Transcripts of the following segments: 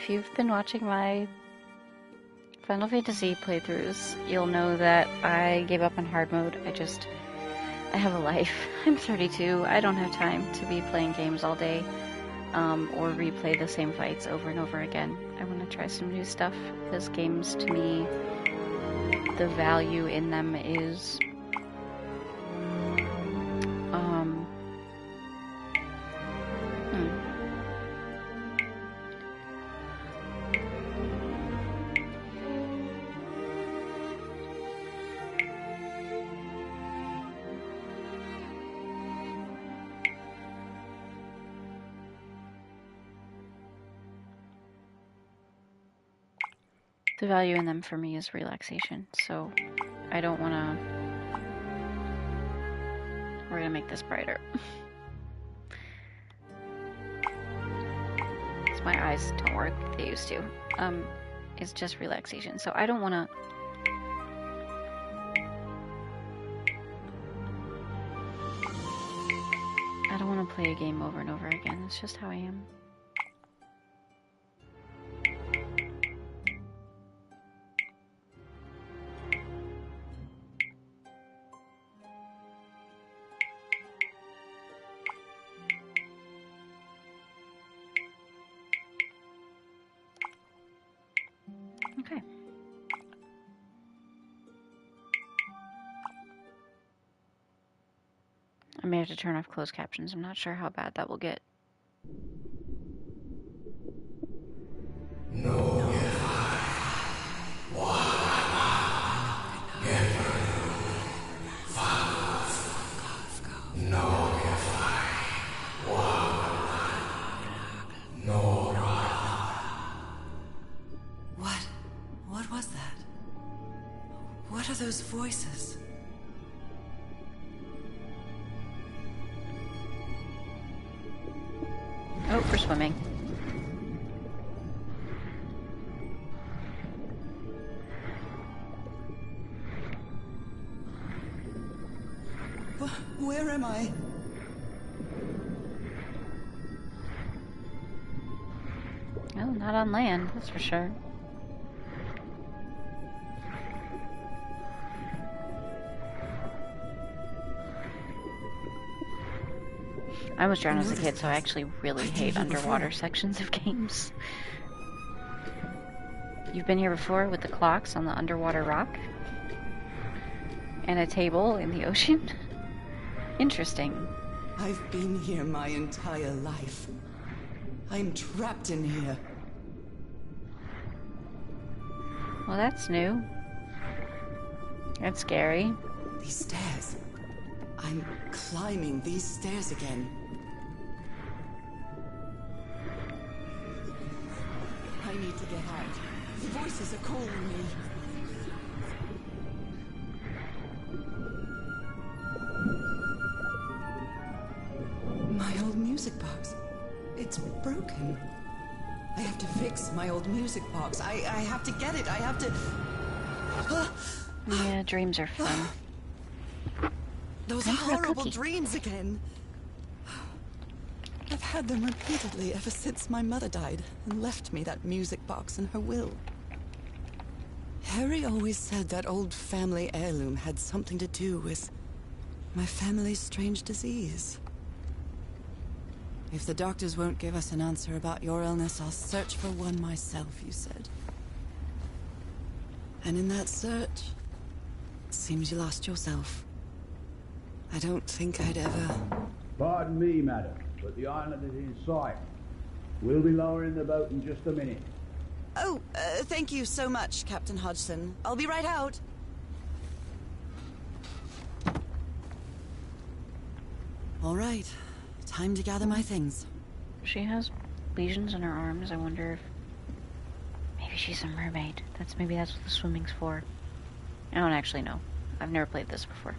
if you've been watching my Final Fantasy playthroughs, you'll know that I gave up on hard mode. I have a life. I'm 32. I don't have time to be playing games all day, or replay the same fights over and over again. I want to try some new stuff, because games, to me, the value in them is, the value in them for me is relaxation, so I don't want to... We're going to make this brighter. Because my eyes don't work like they used to. It's just relaxation, so I don't want to... I don't want to play a game over and over again. It's just how I am. Okay. I may have to turn off closed captions. I'm not sure how bad that will get. What was that? What are those voices? Oh, we're swimming. Where am I? Oh, not on land, that's for sure. I was drowned as a kid, so I actually really hate underwater sections of games. You've been here before with the clocks on the underwater rock? And a table in the ocean? Interesting. I've been here my entire life. I'm trapped in here. Well, that's new. That's scary. These stairs. I'm climbing these stairs again. I need to get out. The voices are calling me. My old music box. It's broken. I have to fix my old music box. I have to get it. I have to... Yeah, dreams are fun. Those horrible dreams again. I've had them repeatedly ever since my mother died and left me that music box in her will. Harry always said that old family heirloom had something to do with my family's strange disease. If the doctors won't give us an answer about your illness, I'll search for one myself, you said. And in that search, it seems you lost yourself. I don't think I'd ever... Pardon me, madam, but the island is in sight. We'll be lowering the boat in just a minute. Oh, thank you so much, Captain Hodgson. I'll be right out. All right. Time to gather my things. She has lesions in her arms. I wonder if... Maybe she's a mermaid. Maybe that's what the swimming's for. I don't actually know. I've never played this before.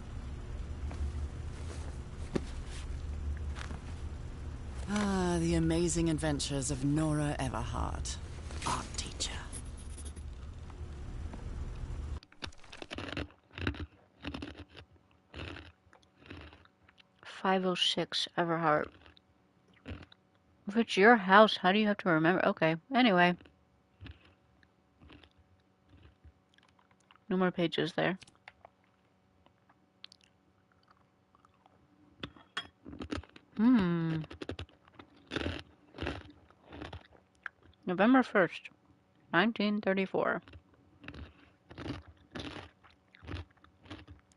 Ah, the amazing adventures of Nora Everhart, art teacher. "506 Everhart." If it's your house, how do you have to remember? Okay, anyway. No more pages there. November 1st, 1934.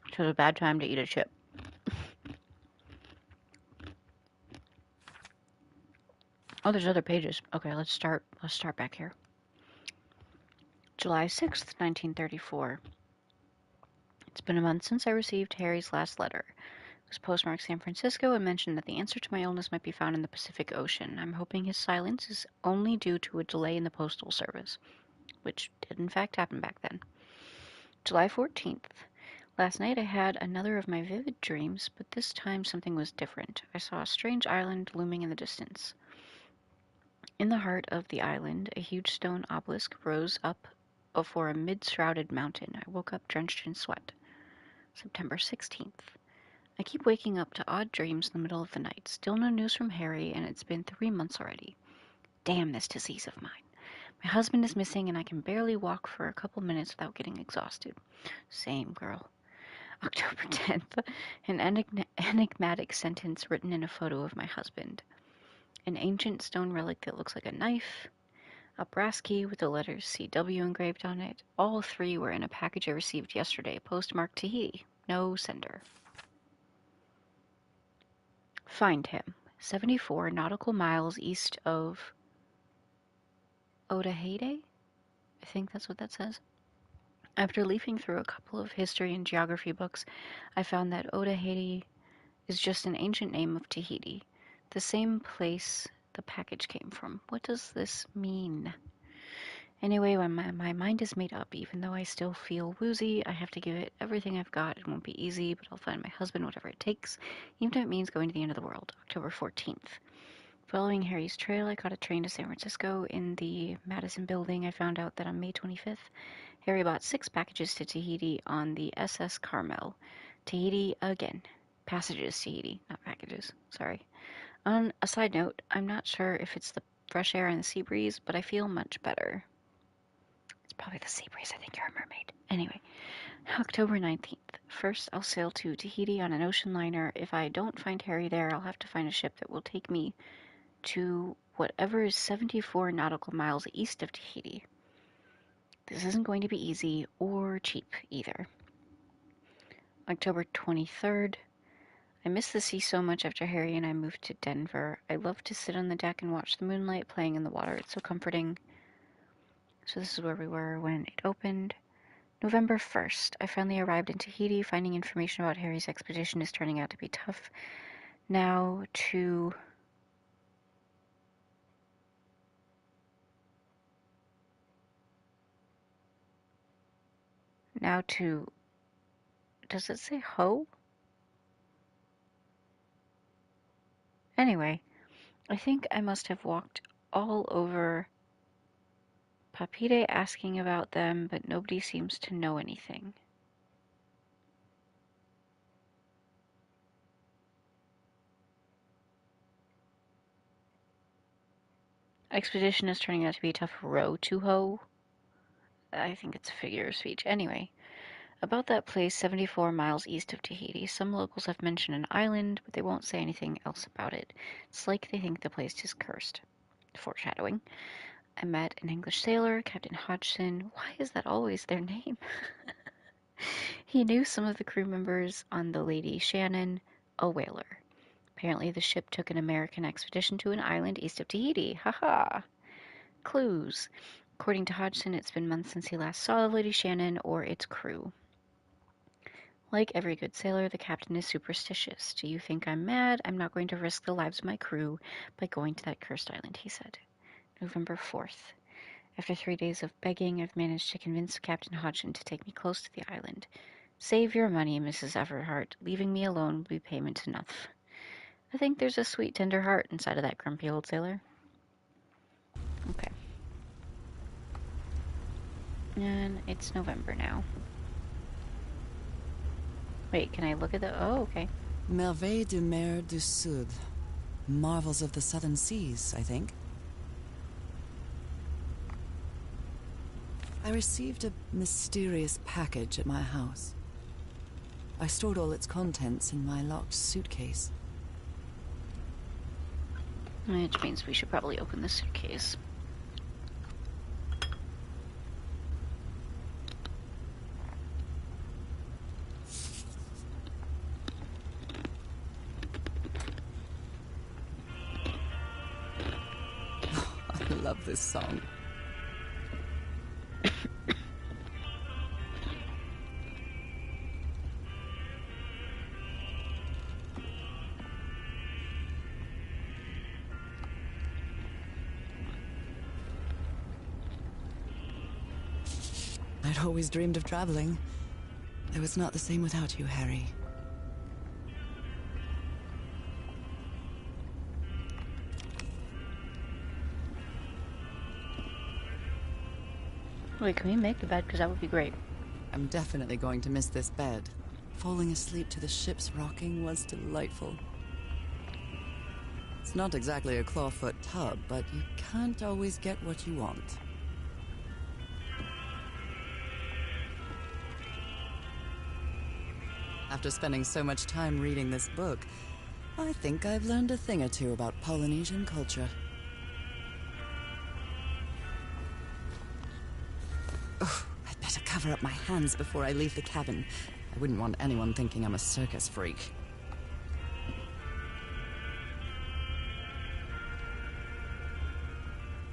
It was a bad time to eat a chip. Oh, there's other pages. Okay, let's start back here. July 6th, 1934. It's been a month since I received Harry's last letter. It was postmarked San Francisco and mentioned that the answer to my illness might be found in the Pacific Ocean. I'm hoping his silence is only due to a delay in the postal service, which did in fact happen back then. July 14th. Last night I had another of my vivid dreams, but this time something was different. I saw a strange island looming in the distance. In the heart of the island, a huge stone obelisk rose up before a mid-shrouded mountain. I woke up drenched in sweat. September 16th. I keep waking up to odd dreams in the middle of the night. Still no news from Harry, and it's been 3 months already. Damn this disease of mine. My husband is missing, and I can barely walk for a couple minutes without getting exhausted. Same, girl. October 10th. An enigmatic sentence written in a photo of my husband. An ancient stone relic that looks like a knife. A brass key with the letters CW engraved on it. All 3 were in a package I received yesterday, postmarked Tahiti. No sender. Find him. 74 nautical miles east of Otaheite? I think that's what that says. After leafing through a couple of history and geography books, I found that Otaheite is just an ancient name of Tahiti, the same place the package came from. What does this mean? Anyway, when my mind is made up, even though I still feel woozy, I have to give it everything I've got. It won't be easy, but I'll find my husband, whatever it takes, even if it means going to the end of the world. October 14th. Following Harry's trail, I caught a train to San Francisco. In the Madison building, I found out that on May 25th, Harry bought 6 packages to Tahiti on the SS Carmel. Tahiti again. Passages to Tahiti, not packages. Sorry. On a side note, I'm not sure if it's the fresh air and the sea breeze, but I feel much better. It's probably the sea breeze. I think you're a mermaid. Anyway, October 19th. First, I'll sail to Tahiti on an ocean liner. If I don't find Harry there, I'll have to find a ship that will take me to whatever is 74 nautical miles east of Tahiti. This isn't going to be easy or cheap either. October 23rd. I miss the sea so much after Harry and I moved to Denver. I love to sit on the deck and watch the moonlight playing in the water. It's so comforting. So this is where we were when it opened. November 1st. I finally arrived in Tahiti. Finding information about Harry's expedition is turning out to be tough. Now to... Does it say Ho? Anyway, I think I must have walked all over Papite asking about them, but nobody seems to know anything. Expedition is turning out to be a tough row to hoe. I think it's a figure of speech. Anyway, about that place 74 miles east of Tahiti, some locals have mentioned an island, but they won't say anything else about it. It's like they think the place is cursed. Foreshadowing. I met an English sailor, Captain Hodgson. Why is that always their name? He knew some of the crew members on the Lady Shannon, a whaler. Apparently the ship took an American expedition to an island east of Tahiti. Haha! Clues. According to Hodgson, it's been months since he last saw the Lady Shannon or its crew. Like every good sailor, the captain is superstitious. Do you think I'm mad? I'm not going to risk the lives of my crew by going to that cursed island, he said. November 4th. After 3 days of begging, I've managed to convince Captain Hodgson to take me close to the island. Save your money, Mrs. Everhart. Leaving me alone will be payment enough. I think there's a sweet, tender heart inside of that grumpy old sailor. Okay. And it's November now. Wait, can I look at the... Oh, okay. Merveilles de mer du Sud. Marvels of the southern seas, I think. I received a mysterious package at my house. I stored all its contents in my locked suitcase. Which means we should probably open the suitcase. I love this song. I'd always dreamed of traveling. It was not the same without you, Harry. Wait, can we make the bed? Because that would be great. I'm definitely going to miss this bed. Falling asleep to the ship's rocking was delightful. It's not exactly a clawfoot tub, but you can't always get what you want. After spending so much time reading this book, I think I've learned a thing or two about Polynesian culture. Oh, I'd better cover up my hands before I leave the cabin. I wouldn't want anyone thinking I'm a circus freak.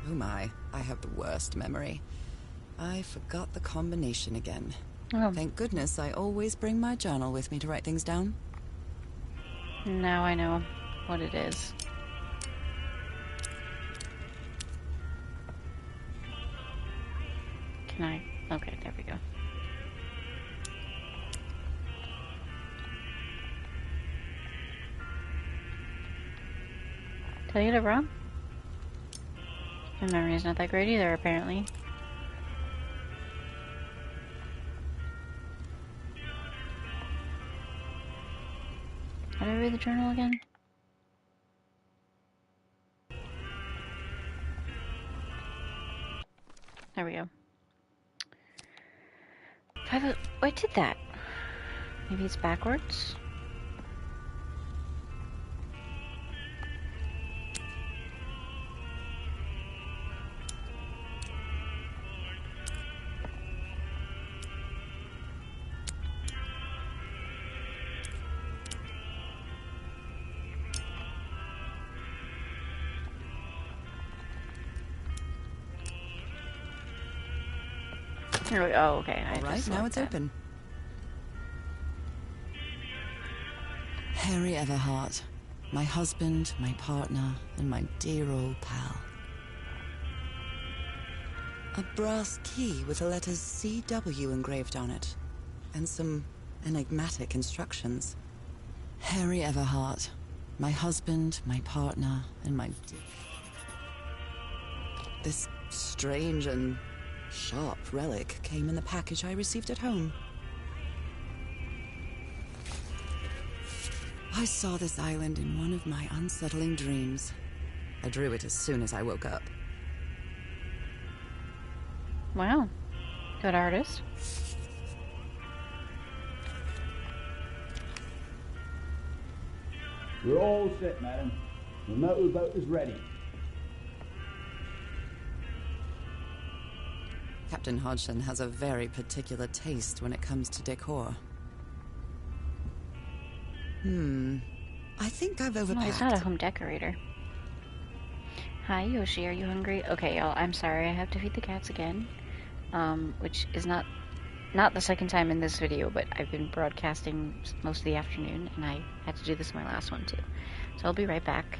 Oh my, I have the worst memory. I forgot the combination again. Oh, Thank goodness I always bring my journal with me to write things down. now I know what it is. Can I? Okay, there we go. Did I get it wrong? My memory is not that great either, apparently. How do I read the journal again? There we go. I did that. Maybe it's backwards? Here we go. Oh, okay. All right, now it's open. Harry Everhart, my husband, my partner, and my dear old pal. A brass key with the letters CW engraved on it, and some enigmatic instructions. Harry Everhart, my husband, my partner, and my dear... This strange and sharp relic came in the package I received at home. I saw this island in one of my unsettling dreams. I drew it as soon as I woke up. Wow. Good artist. We're all set, madam. The motorboat is ready. Captain Hodgson has a very particular taste when it comes to decor. I think I've overpacked. No, he's not a home decorator. Hi, Yoshi, are you hungry? Okay, y'all, I'm sorry, I have to feed the cats again. Which is not the second time in this video, but I've been broadcasting most of the afternoon, and I had to do this in my last one, too. So I'll be right back.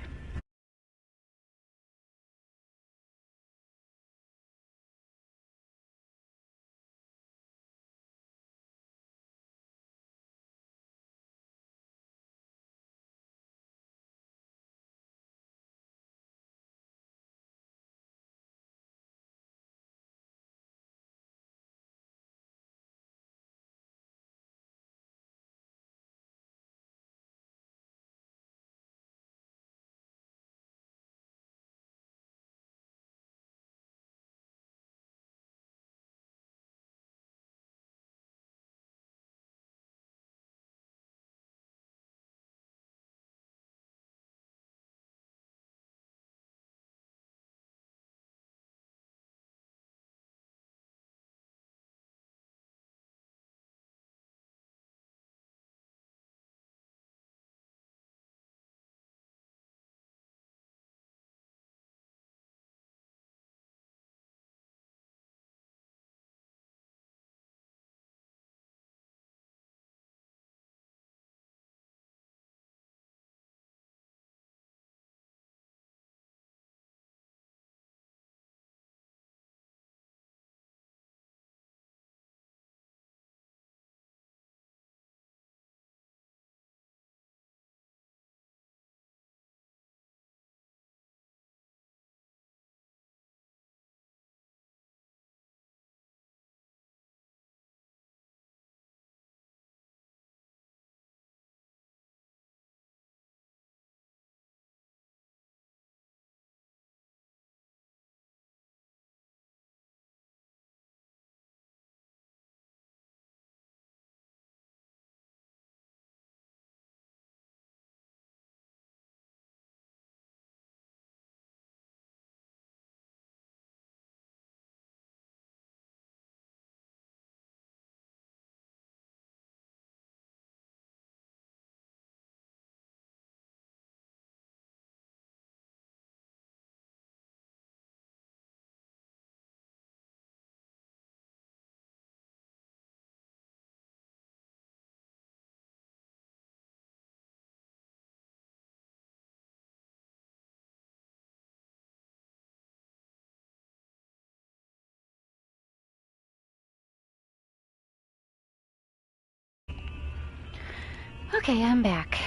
Okay, I'm back.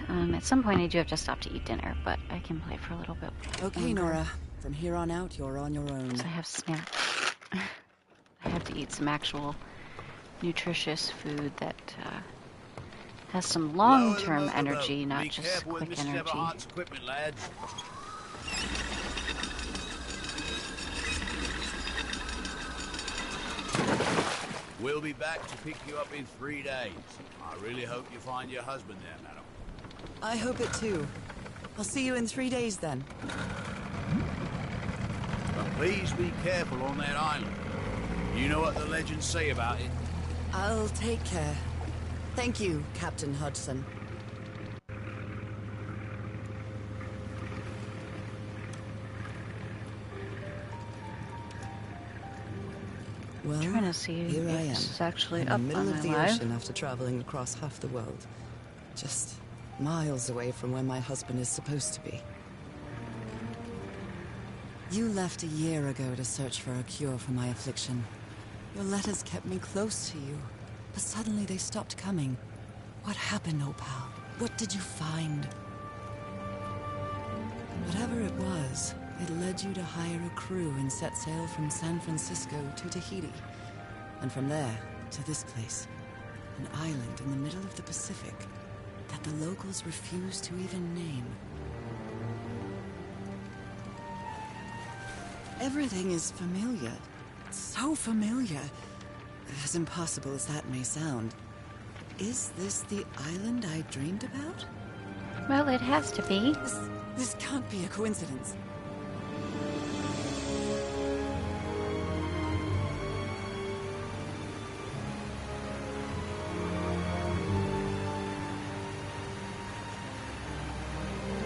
At some point I do have to stop to eat dinner, but I can play for a little bit Okay, longer. Nora. From here on out, you're on your own. So I have snacks. I have to eat some actual nutritious food that has some long-term energy, not just quick energy. Equipment, lads. We'll be back to pick you up in 3 days. I really hope you find your husband there, madam. I hope it too. I'll see you in 3 days then. But please be careful on that island. You know what the legends say about it? I'll take care. Thank you, Captain Hodgson. Well, I'm trying to see here I if am, this is actually in up the middle on of my the live. ocean after traveling across half the world. Just miles away from where my husband is supposed to be. You left a year ago to search for a cure for my affliction. Your letters kept me close to you, but suddenly they stopped coming. What happened, Opal? What did you find? Whatever it was, it led you to hire a crew and set sail from San Francisco to Tahiti. And from there, to this place. An island in the middle of the Pacific that the locals refuse to even name. Everything is familiar. So familiar. As impossible as that may sound. Is this the island I dreamed about? Well, it has to be. This can't be a coincidence.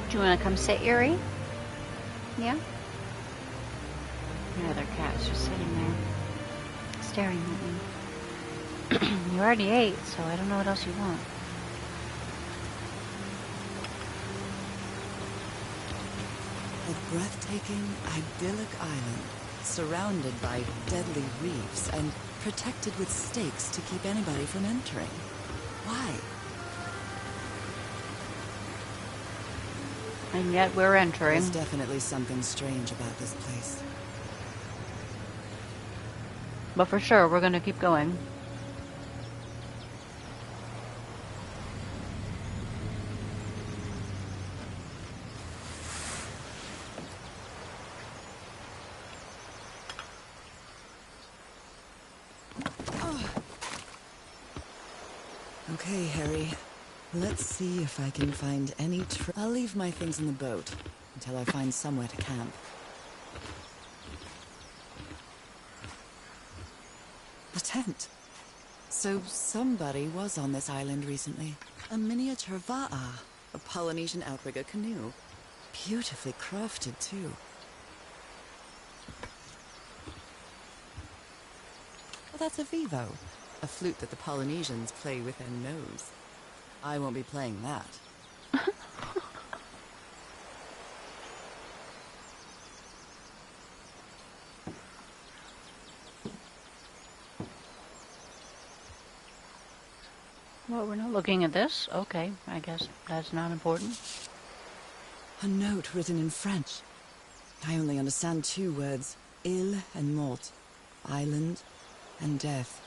Do you want to come sit, Yuri? Yeah? My other cat's just sitting there, staring at me. You already ate, so I don't know what else you want. A breathtaking, idyllic island, surrounded by deadly reefs and protected with stakes to keep anybody from entering. Why? And yet we're entering. There's definitely something strange about this place. But for sure, we're gonna keep going. Okay, Harry. Let's see if I can find any I'll leave my things in the boat until I find somewhere to camp. A tent. So somebody was on this island recently. A miniature va'a, a Polynesian outrigger canoe. Beautifully crafted, too. Well, that's a vivo. A flute that the Polynesians play with their nose. I won't be playing that. Well, we're not looking at this. Okay, I guess that's not important. A note written in French. I only understand 2 words. Île and mort. Island and death.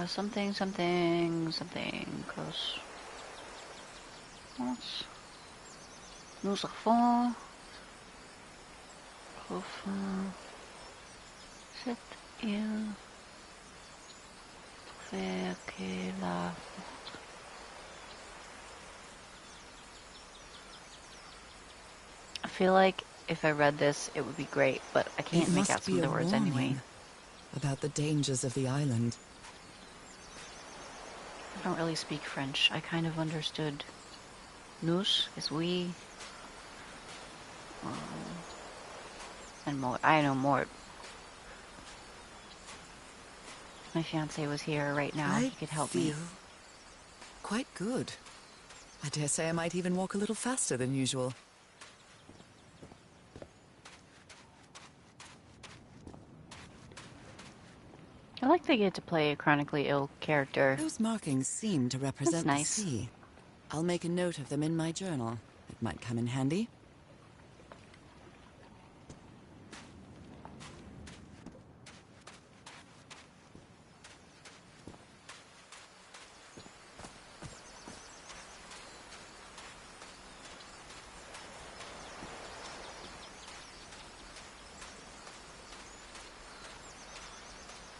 Something, something, something close. Nous avons profond cette île trouver que la I feel like if I read this, it would be great, but I can't make out some of the words anyway. About the dangers of the island. I don't really speak French. I kind of understood nous is we. And mort. I know mort. If my fiance was here right now, he could help me. Quite good. I dare say I might even walk a little faster than usual. I like they get to play a chronically ill character. Those markings seem to represent the nice. sea. I'll make a note of them in my journal. It might come in handy.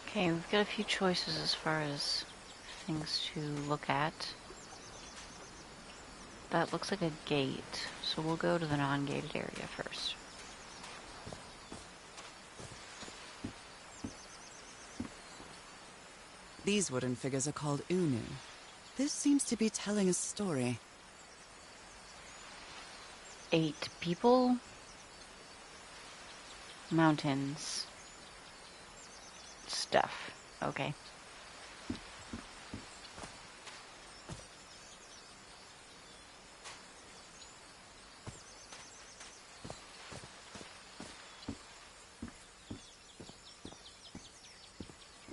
Okay, we've got a few choices as far as things to look at. That looks like a gate, so we'll go to the non-gated area first. These wooden figures are called Unu. This seems to be telling a story. 8 people. Mountains. Stuff. Okay.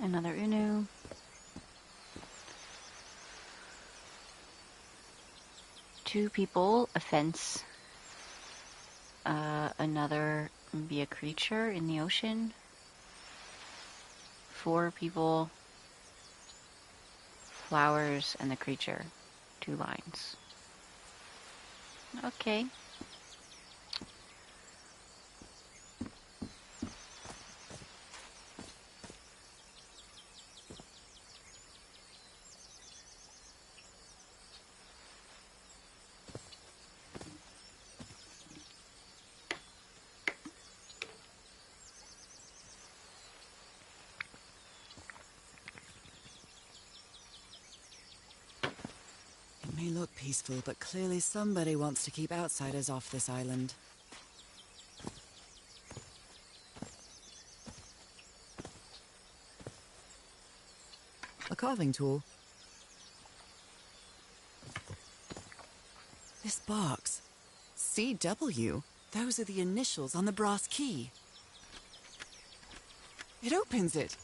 Another Unu. Two people, a fence. Another be a creature in the ocean. 4 people, flowers, and the creature. 2 lines. Okay. It may look peaceful, but clearly somebody wants to keep outsiders off this island. A carving tool. This box. CW. Those are the initials on the brass key. It opens it.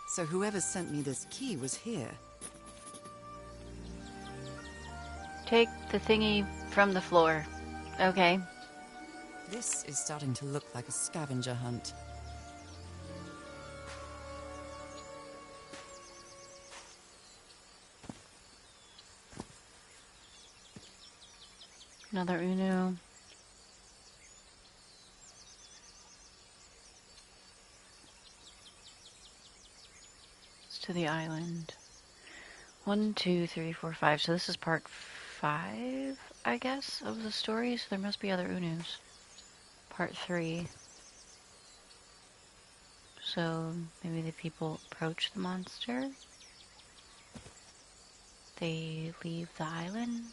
So whoever sent me this key was here. Take the thingy from the floor. Okay. This is starting to look like a scavenger hunt. Another Unu. It's to the island. 1, 2, 3, 4, 5. So this is part 5, I guess, of the story. So there must be other Unus. Part 3. So maybe the people approach the monster. They leave the island.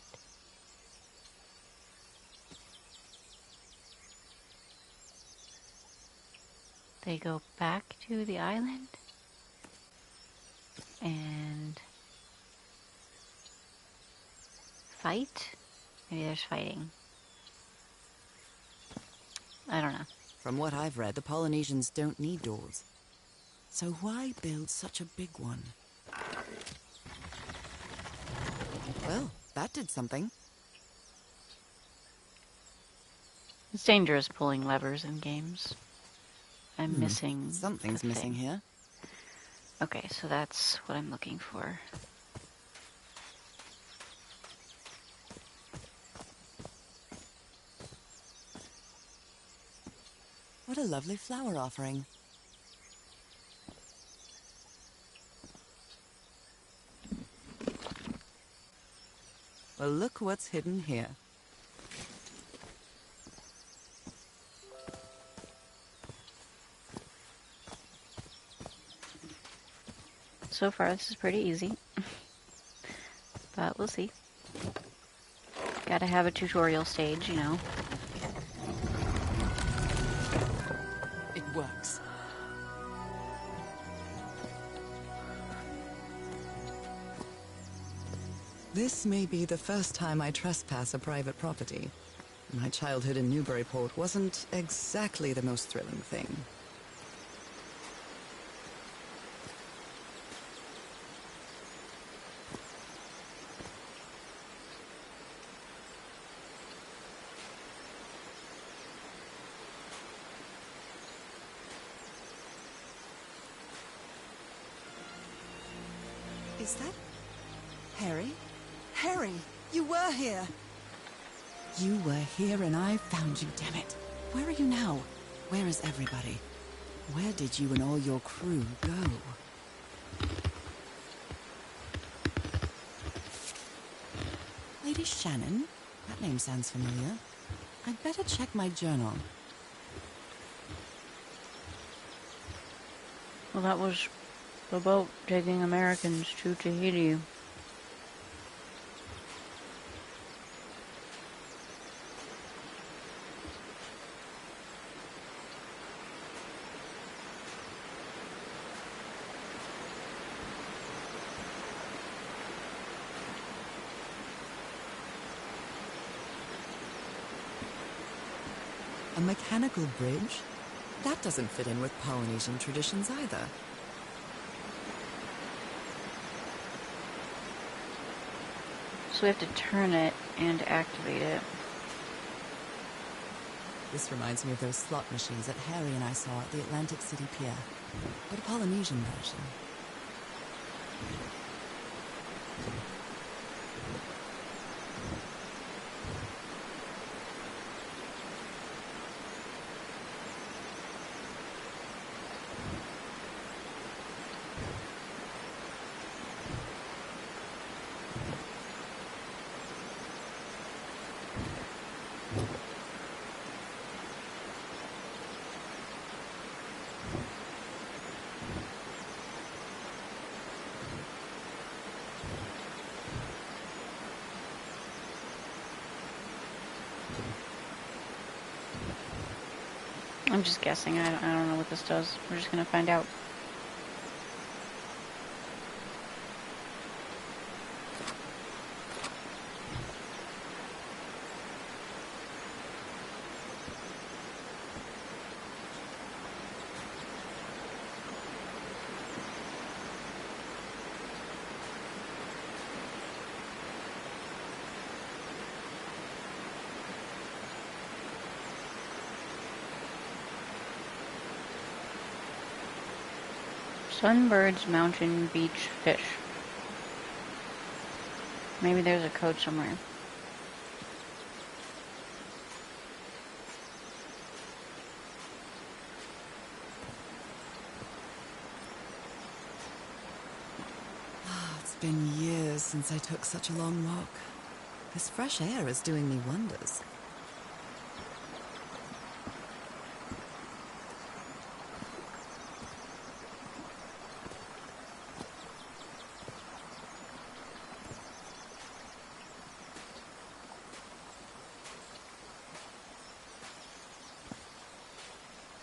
They go back to the island. And fight? Maybe there's fighting. I don't know. From what I've read, the Polynesians don't need doors. So why build such a big one? Well, that did something. It's dangerous pulling levers in games. I'm missing Something's the missing thing. here. Okay, so that's what I'm looking for. What a lovely flower offering. Well, look what's hidden here. So far, this is pretty easy. But we'll see. Gotta have a tutorial stage, you know. It works. This may be the first time I trespass a private property. My childhood in Newburyport wasn't exactly the most thrilling thing. Is that... Harry? Harry! You were here! You were here and I found you, damn it. Where are you now? Where is everybody? Where did you and all your crew go? Lady Shannon? That name sounds familiar. I'd better check my journal. Well, that was the boat taking Americans to Tahiti. A mechanical bridge? That doesn't fit in with Polynesian traditions either. So we have to turn it and activate it. This reminds me of those slot machines that Harry and I saw at the Atlantic City Pier, but a Polynesian version. I'm just guessing. I don't know what this does. We're just gonna find out. Sunbirds Mountain Beach Fish. Maybe there's a code somewhere. It's been years since I took such a long walk. This fresh air is doing me wonders.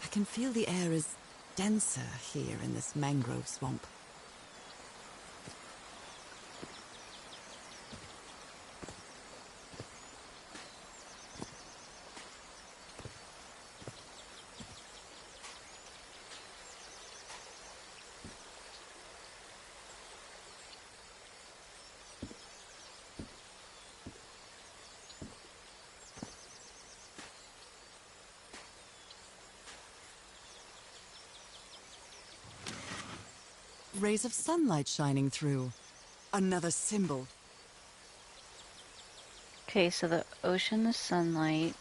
I can feel the air is denser here in this mangrove swamp. Rays of sunlight shining through. Another symbol. Okay, so the ocean, the sunlight.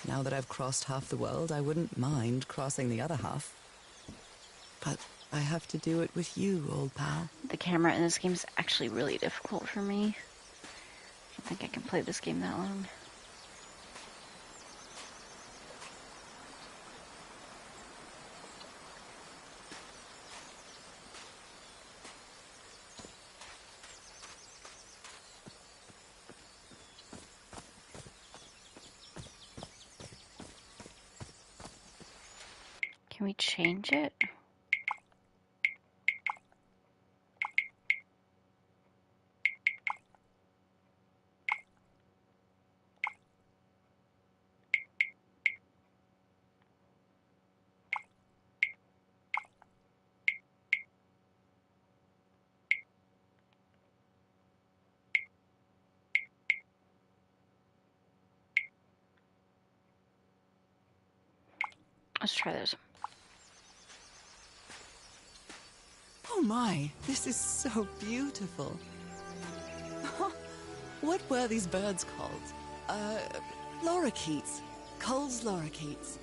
Now that I've crossed half the world, I wouldn't mind crossing the other half. But I have to do it with you, old pal. The camera in this game is actually really difficult for me. I don't think I can play this game that long. Can we change it? Let's try this. Oh my, this is so beautiful. What were these birds called? Lorikeets. Cole's lorikeets.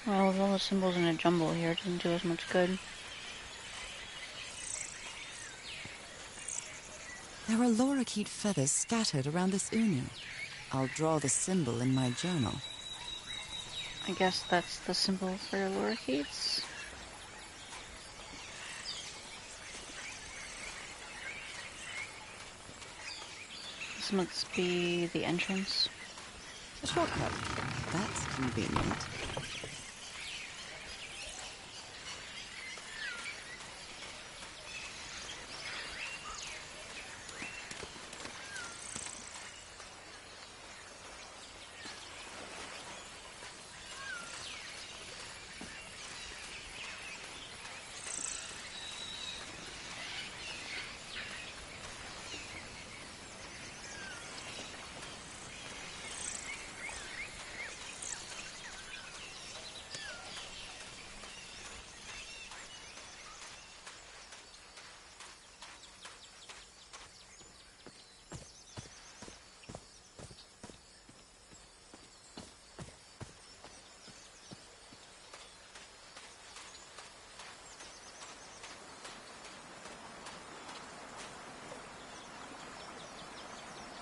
Well, with all the symbols in a jumble here, it doesn't do as much good. There are lorikeet feathers scattered around this unu. I'll draw the symbol in my journal. I guess that's the symbol for lorikeets. This must be the entrance. A shortcut. That's convenient.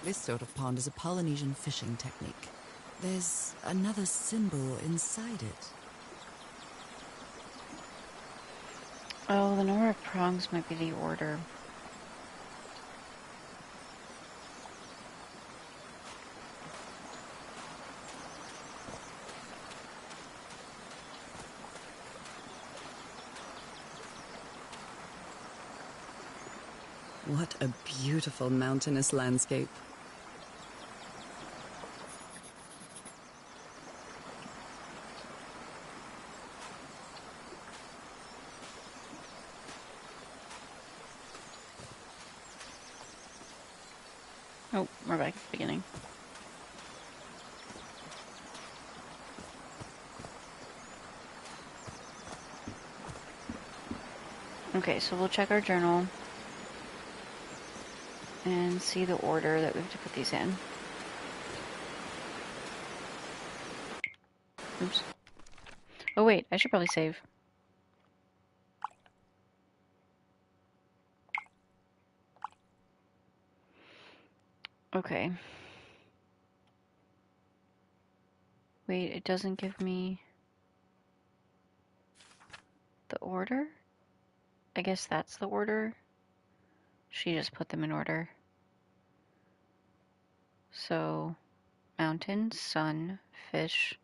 This sort of pond is a Polynesian fishing technique. There's another symbol inside it. Oh, the number of prongs might be the order. What a beautiful mountainous landscape. Oh, we're back at the beginning. Okay, so we'll check our journal and see the order that we have to put these in. Oops. Oh wait, I should probably save. Okay. Wait, it doesn't give me the order? I guess that's the order. She just put them in order. So, mountain, sun, fish,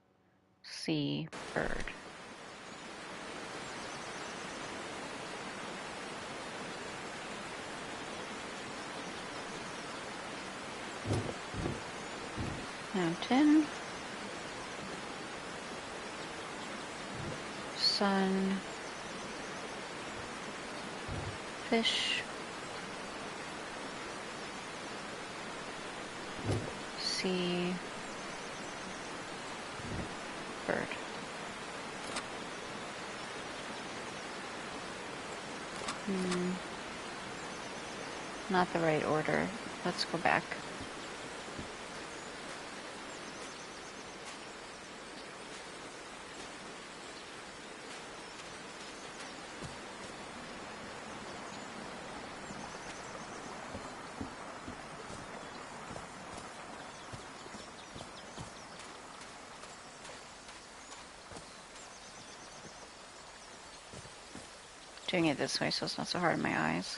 sea, bird. Mountain, sun, fish, sea, bird. Not the right order. Let's go back. Doing it this way so it's not so hard on my eyes.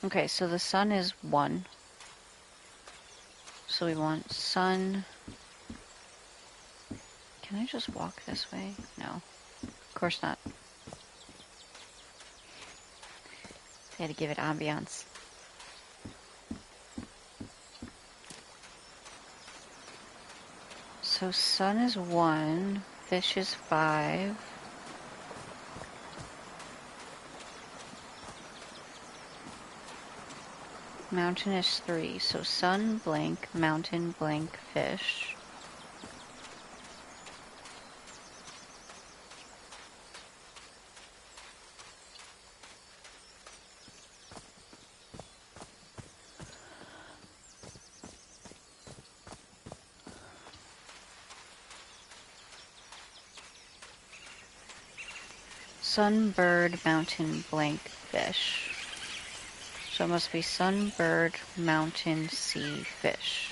Okay, so the sun is 1. So we want sun. Can I just walk this way? No. Of course not. I had to give it ambiance. So sun is 1, fish is 5. Mountain is 3, so sun blank, mountain blank, fish. Sun, bird, mountain, blank, fish. So it must be sun, bird, mountain, sea, fish.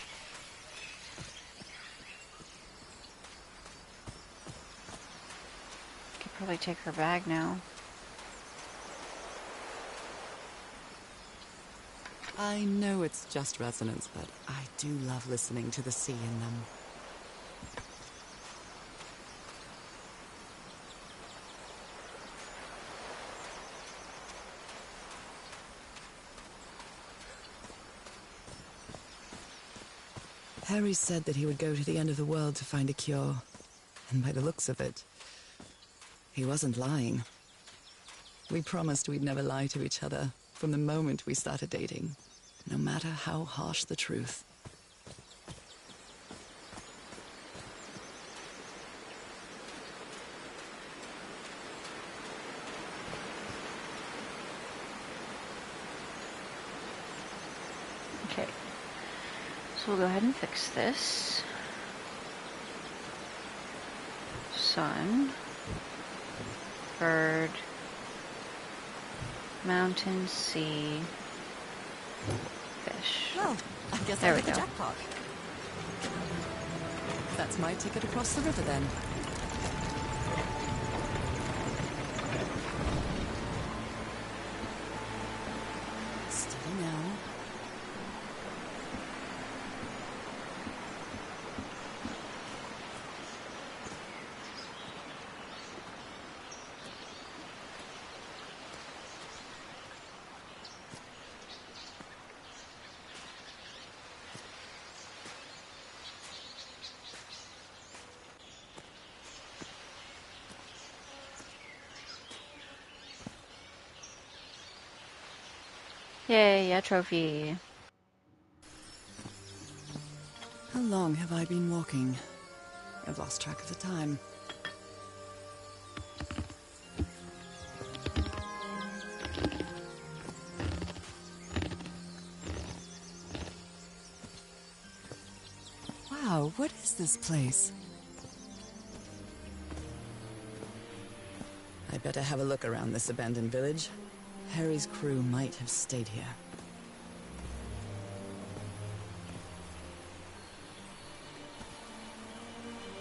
Could probably take her bag now. I know it's just resonance, but I do love listening to the sea in them. Harry said that he would go to the end of the world to find a cure. And by the looks of it, he wasn't lying. We promised we'd never lie to each other from the moment we started dating, no matter how harsh the truth. Okay. So we'll go ahead and fix this. Sun, bird, mountain, sea, fish. Well, I guess There I we hit the go. jackpot. That's my ticket across the river then. Steady now. Yay, a trophy. How long have I been walking? I've lost track of the time. Wow, what is this place? I better have a look around this abandoned village. Harry's crew might have stayed here.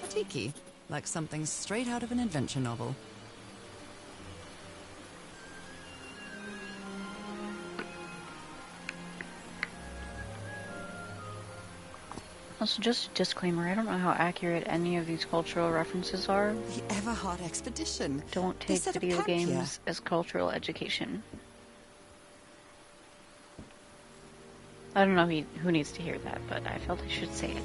A tiki, like something straight out of an adventure novel. Also, just a disclaimer, I don't know how accurate any of these cultural references are. The Everhard expedition. Don't They take set up video camp here. games as cultural education. I don't know who needs to hear that, but I felt I should say it.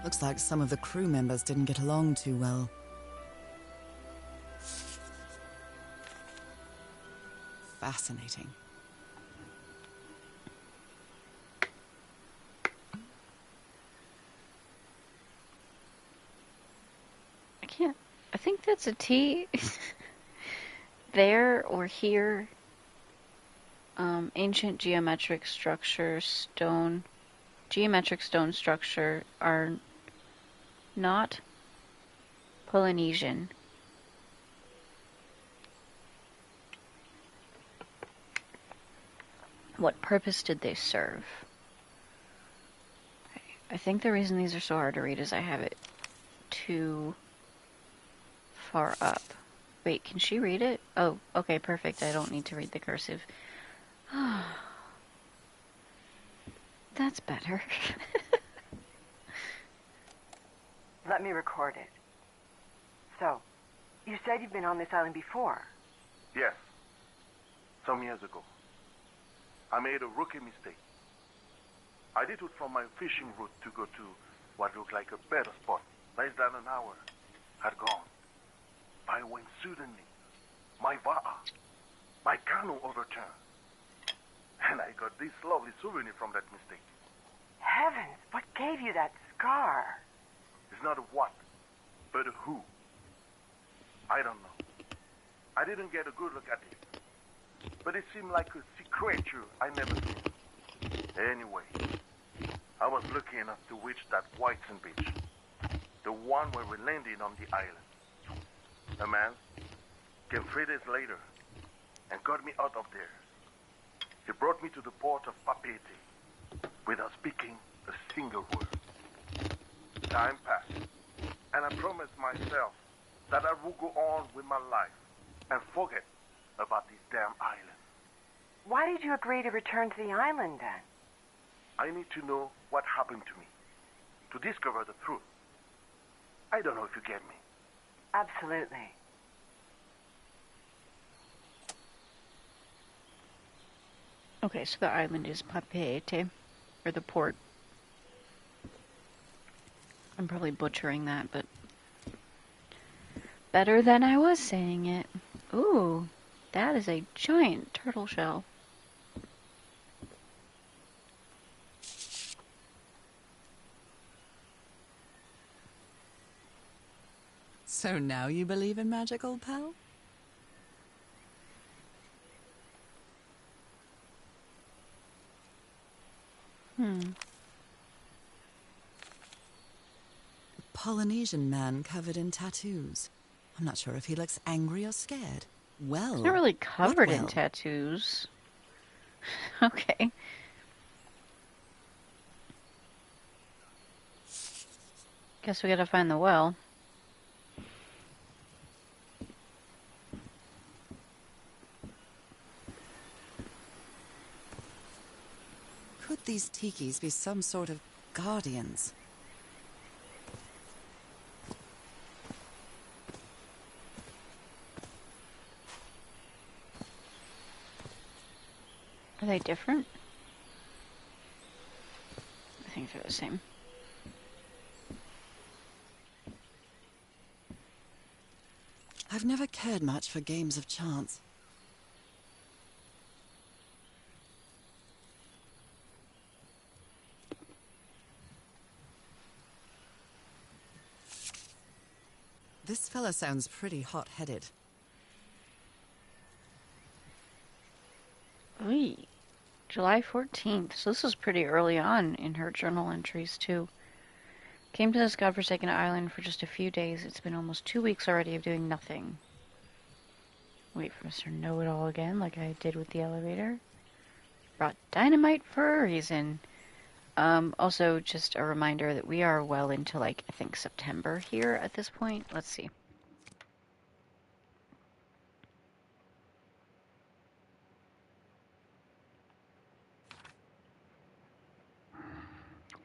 Looks like some of the crew members didn't get along too well. Fascinating. I think that's a T. There or here. Ancient geometric stone structure are not Polynesian. What purpose did they serve? I think the reason these are so hard to read is I have it too far up. Wait, can she read it? Oh, okay, perfect. I don't need to read the cursive. That's better. Let me record it. So, you said you've been on this island before? Yes. Some years ago. I made a rookie mistake. I did it from my fishing route to go to what looked like a better spot. Less than an hour had gone by when suddenly my va'a, my canoe overturned. And I got this lovely souvenir from that mistake. Heavens, what gave you that scar? It's not a what, but a who. I don't know. I didn't get a good look at it. But it seemed like a sea creature I never seen. Anyway, I was lucky enough to reach that Whitesand beach. The one where we landed on the island. A man came 3 days later and got me out of there. He brought me to the port of Chpt without speaking a single word. Time passed, and I promised myself that I would go on with my life and forget about this damn island. Why did you agree to return to the island then? I need to know what happened to me, to discover the truth. I don't know if you get me. Absolutely. Okay, so the island is Chpt, or the port. I'm probably butchering that, but better than I was saying it. Ooh, that is a giant turtle shell. So now you believe in magic, old pal? Polynesian man covered in tattoos. I'm not sure if he looks angry or scared. Well, It's not really covered in well? tattoos. Okay. Guess we gotta find the well. Could these tikis be some sort of guardians? Are they different? I think they're the same. I've never cared much for games of chance. This fella sounds pretty hot-headed. Oy. July 14th. So this was pretty early on in her journal entries, too. Came to this godforsaken island for just a few days. It's been almost 2 weeks already of doing nothing. Wait for Mr. Know-It-All again, like I did with the elevator. Brought dynamite for a reason. Also, just a reminder that we are well into, like, I think September here at this point. Let's see.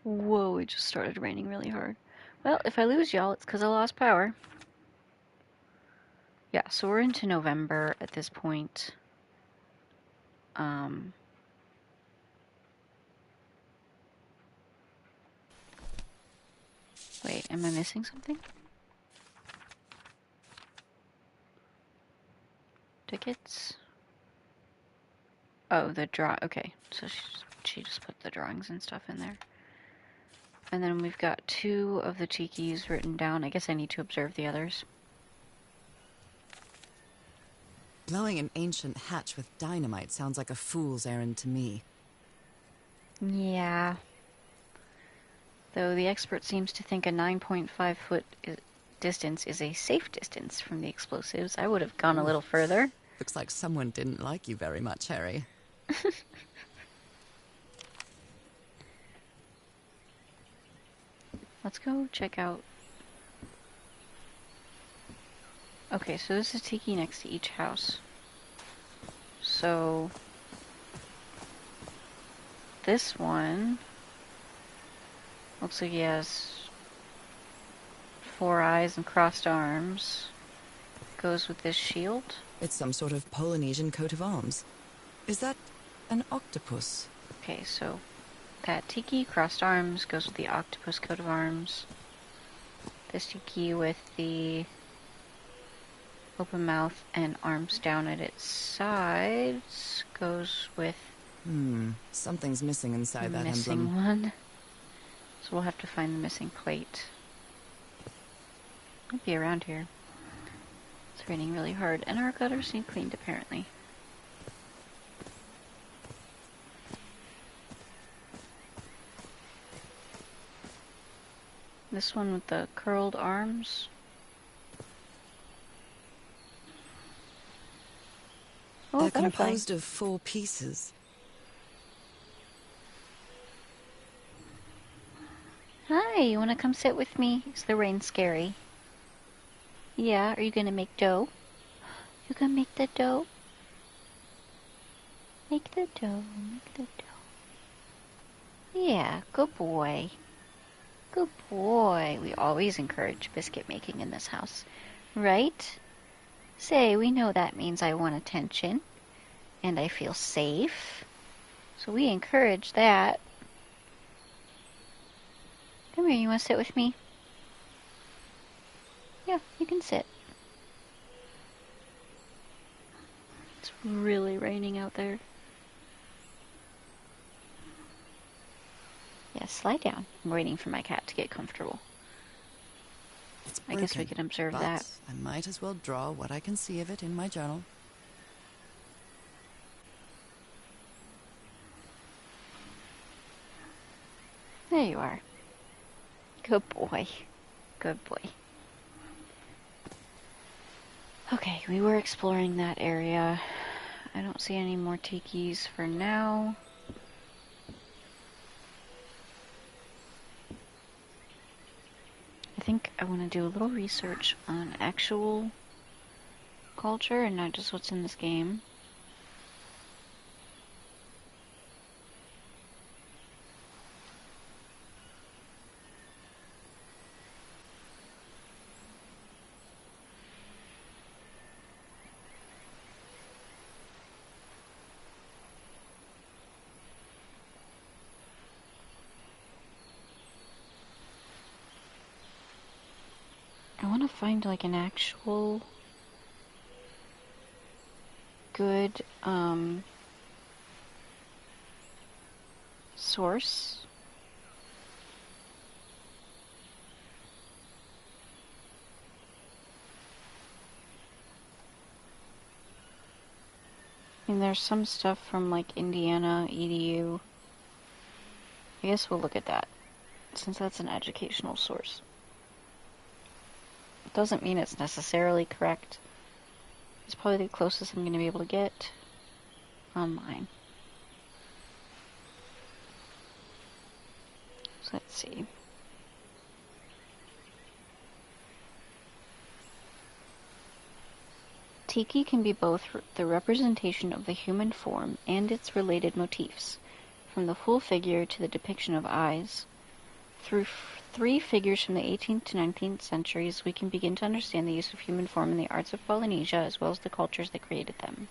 Whoa, it just started raining really hard. Well, if I lose y'all, it's because I lost power. Yeah, so we're into November at this point. Wait, am I missing something? Tickets? Oh, the draw. Okay, so she just put the drawings and stuff in there. And then we've got 2 of the tikis written down. I guess I need to observe the others. Blowing an ancient hatch with dynamite sounds like a fool's errand to me. Yeah. Though the expert seems to think a 9.5-foot distance is a safe distance from the explosives, I would have gone a little further. Looks like someone didn't like you very much, Harry. Let's go check out... Okay, so this is Tiki next to each house. So... this one... looks like he has 4 eyes and crossed arms. Goes with this shield. It's some sort of Polynesian coat of arms. Is that an octopus? Okay, so that tiki, crossed arms, goes with the octopus coat of arms. This tiki with the open mouth and arms down at its sides goes with... something's missing inside that missing emblem. one. So we'll have to find the missing plate. Might be around here. It's raining really hard, and our gutters need cleaned, apparently. This one with the curled arms. Oh, They're butterfly. composed of 4 pieces. Hi, you wanna come sit with me? Is the rain scary? Yeah, are you gonna make dough? You gonna make the dough? Make the dough, make the dough. Yeah, good boy. Good boy. We always encourage biscuit making in this house, right? Say, we know that means I want attention, and I feel safe, so we encourage that. Come here, you want to sit with me? Yeah, you can sit. It's really raining out there. Yeah, slide down. I'm waiting for my cat to get comfortable. It's I guess we broken, can observe but that. I might as well draw what I can see of it in my journal. There you are. Good boy. Good boy. Okay, we were exploring that area. I don't see any more tikis for now. I think I want to do a little research on actual culture and not just what's in this game. I want to find like an actual good source. I mean, there's some stuff from like Indiana EDU. I guess we'll look at that, since that's an educational source. It doesn't mean it's necessarily correct. It's probably the closest I'm going to be able to get online. So let's see. Tiki can be both the representation of the human form and its related motifs, from the full figure to the depiction of eyes. Through 3 figures from the 18th to 19th centuries, we can begin to understand the use of human form in the arts of Polynesia, as well as the cultures that created them.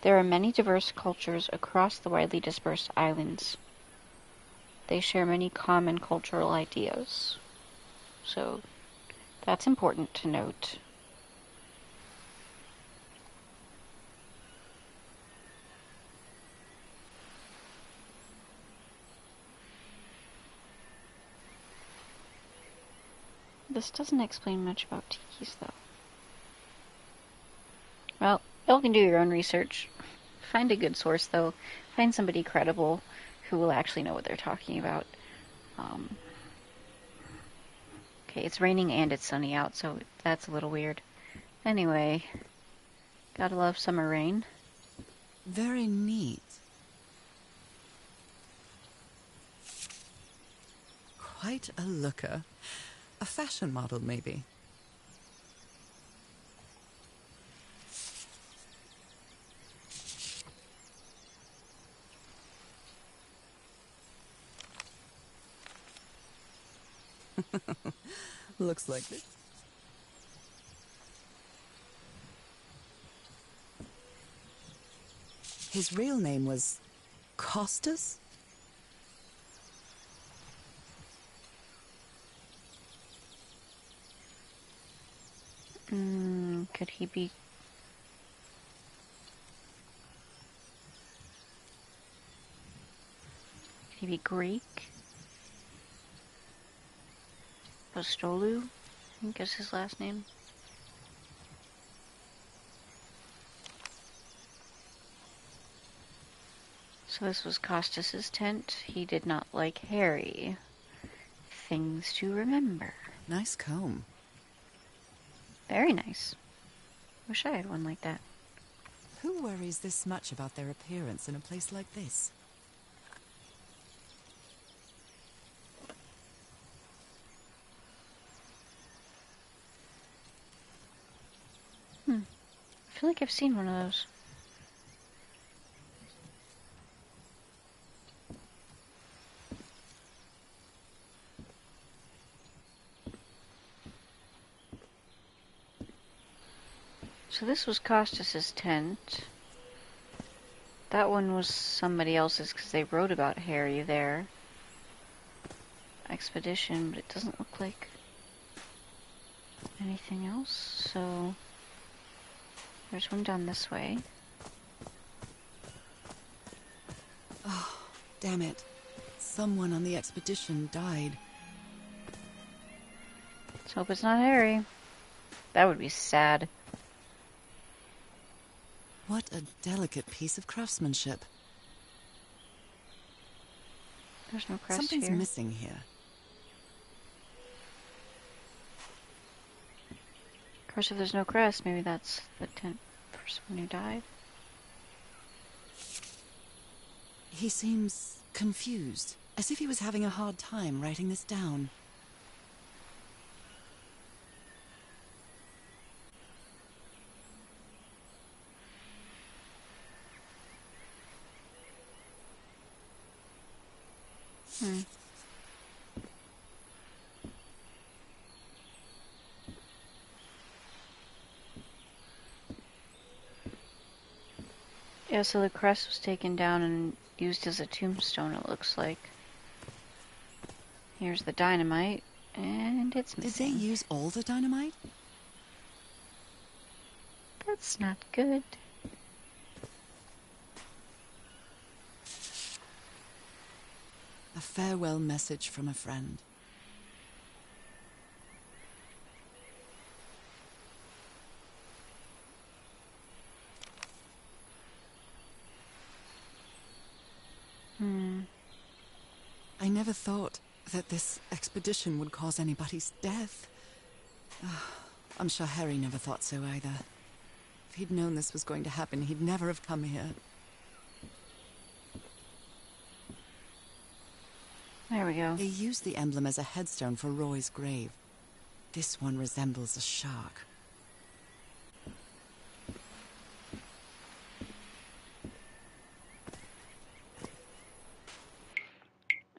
There are many diverse cultures across the widely dispersed islands. They share many common cultural ideas. So that's important to note. This doesn't explain much about tikis, though. Well, y'all can do your own research. Find a good source, though. Find somebody credible who will actually know what they're talking about. Okay, it's raining and it's sunny out, so that's a little weird. Anyway, gotta love summer rain. Very neat. Quite a looker. A fashion model, maybe. Looks like it. His real name was Costas? Could he be... Could he be Greek? Postolu, I think is his last name. So this was Costas's tent. He did not like Harry. Things to remember. Nice comb. Very nice. Wish I had one like that. Who worries this much about their appearance in a place like this? I feel like I've seen one of those. So this was Costas's tent. That one was somebody else's because they wrote about Harry there. Expedition, but it doesn't look like anything else. So there's one down this way. Oh, damn it. Someone on the expedition died. Let's hope it's not Harry. That would be sad. What a delicate piece of craftsmanship. There's no crest Something's here. missing here. Of course, if there's no crest, maybe that's the tent for someone who died. He seems confused, as if he was having a hard time writing this down. Yeah, so the crest was taken down and used as a tombstone, it looks like. Here's the dynamite, and it's Did missing. they use all the dynamite? That's not good. A farewell message from a friend. I never thought that this expedition would cause anybody's death. I'm sure Harry never thought so either. If he'd known this was going to happen, he'd never have come here. There we go. They used the emblem as a headstone for Roy's grave. This one resembles a shark.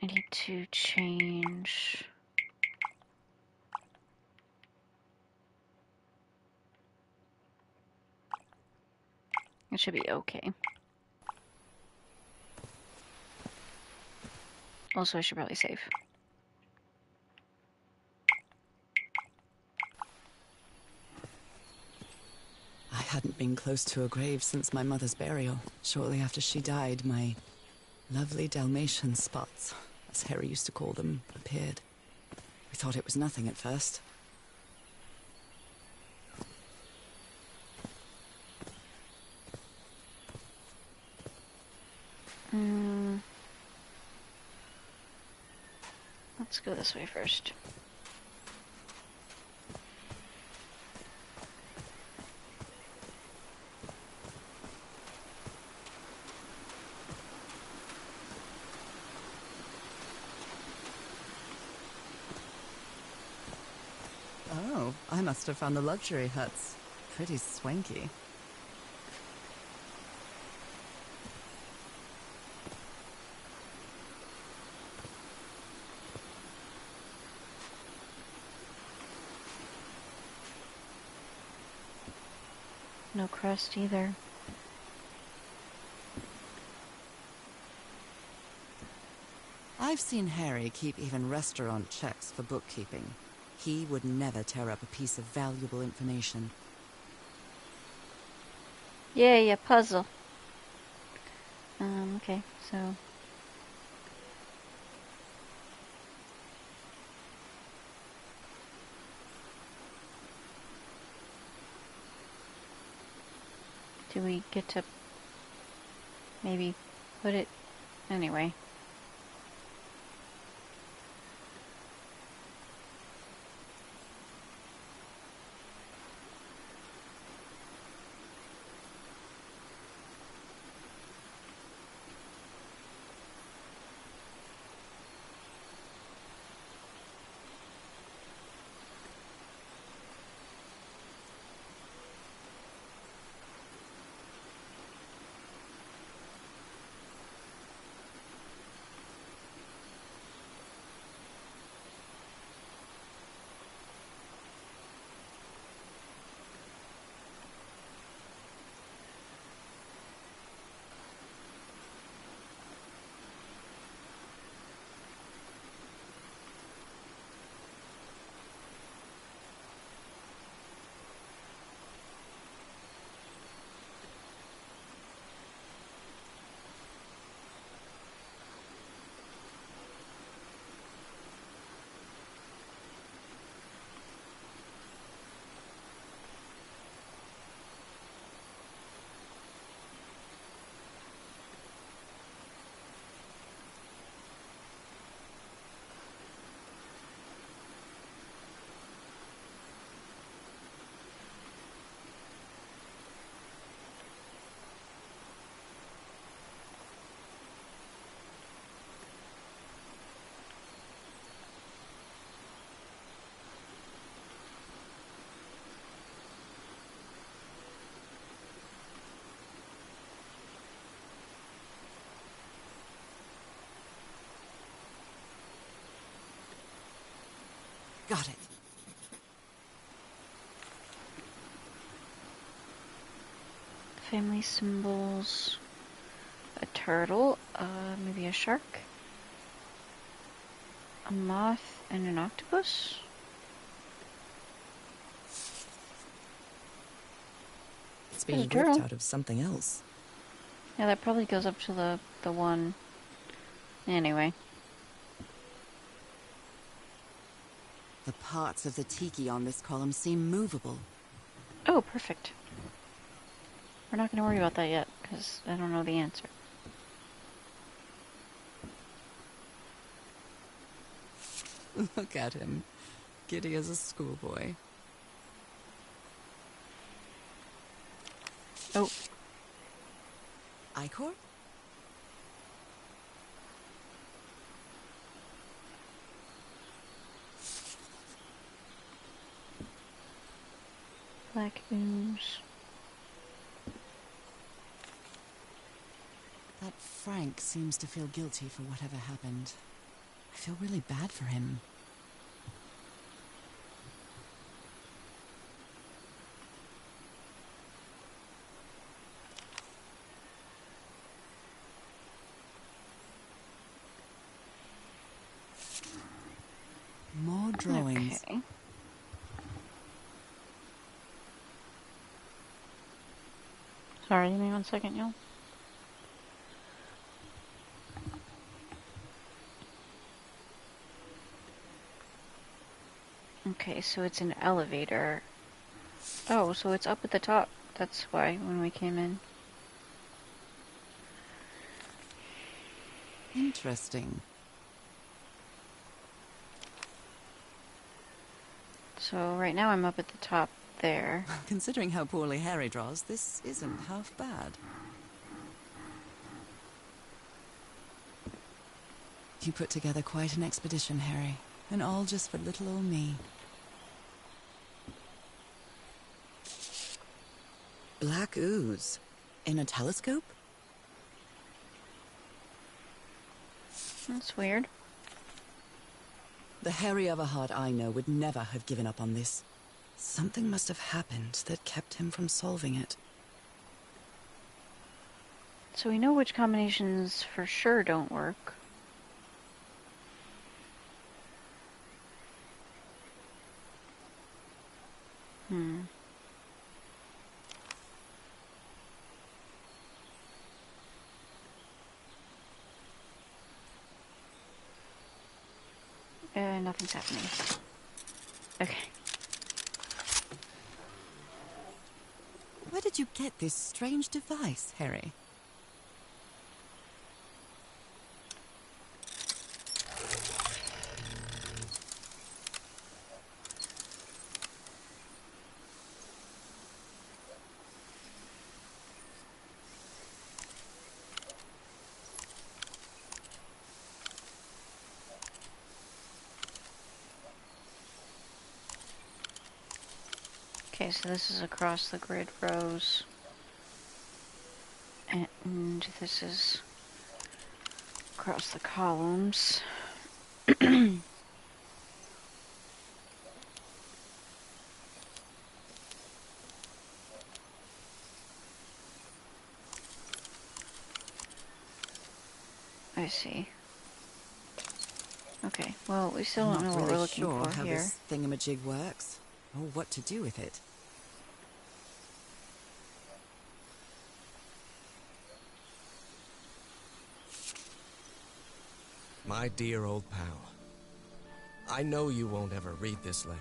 I need to change... It should be okay. Also, I should probably save. I hadn't been close to a grave since my mother's burial. Shortly after she died, my lovely Dalmatian spots, as Harry used to call them, appeared. We thought it was nothing at first. Let's go this way first. Oh, I must have found the luxury huts. Pretty swanky. No crust either. I've seen Harry keep even restaurant checks for bookkeeping. He would never tear up a piece of valuable information. Yay, a puzzle. Okay, so... do we get to maybe put it... anyway. Got it. Family symbols. A turtle. Maybe a shark. A moth and an octopus. It's being ripped out of something else. Yeah, that probably goes up to the one. Anyway. The parts of the tiki on this column seem movable. Oh, perfect. We're not going to worry about that yet, because I don't know the answer. Look at him. Giddy as a schoolboy. Oh. Icor? Black ooze. That Frank seems to feel guilty for whatever happened. I feel really bad for him. More drawings. Okay. Sorry, give me 1 second, y'all. Okay, so it's an elevator. Oh, so it's up at the top. That's why when we came in. Interesting. So right now I'm up at the top there. Considering how poorly Harry draws, this isn't half bad. You put together quite an expedition, Harry. And all just for little old me. Black ooze. In a telescope? That's weird. The Harry Everhard I know would never have given up on this. Something must have happened that kept him from solving it. So we know which combinations for sure don't work. Nothing's happening. Okay. Where did you get this strange device, Harry? Okay, so this is across the grid rows. And this is across the columns. I see. Okay, well, we still don't know what we're looking for how here. this thingamajig works, or what to do with it. My dear old pal, I know you won't ever read this letter,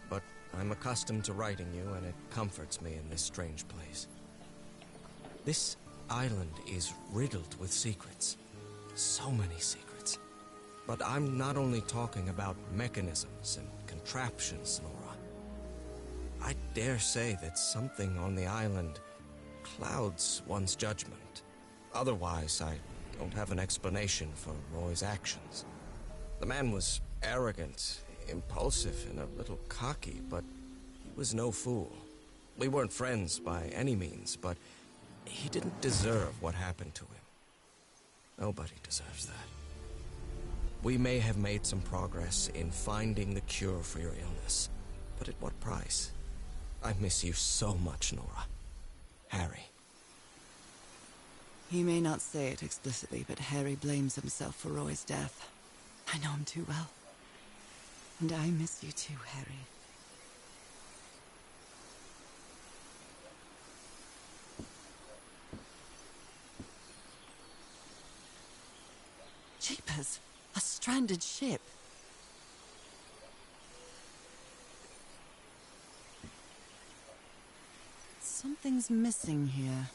but I'm accustomed to writing you, and it comforts me in this strange place. This island is riddled with secrets. So many secrets. But I'm not only talking about mechanisms and contraptions, Nora. I dare say that something on the island clouds one's judgment. Otherwise, I don't have an explanation for Roy's actions. The man was arrogant, impulsive, and a little cocky, but he was no fool. We weren't friends by any means, but he didn't deserve what happened to him. Nobody deserves that. We may have made some progress in finding the cure for your illness, but at what price? I miss you so much, Nora. Harry. He may not say it explicitly, but Harry blames himself for Roy's death. I know him too well. And I miss you too, Harry. Jeepers! A stranded ship! Something's missing here.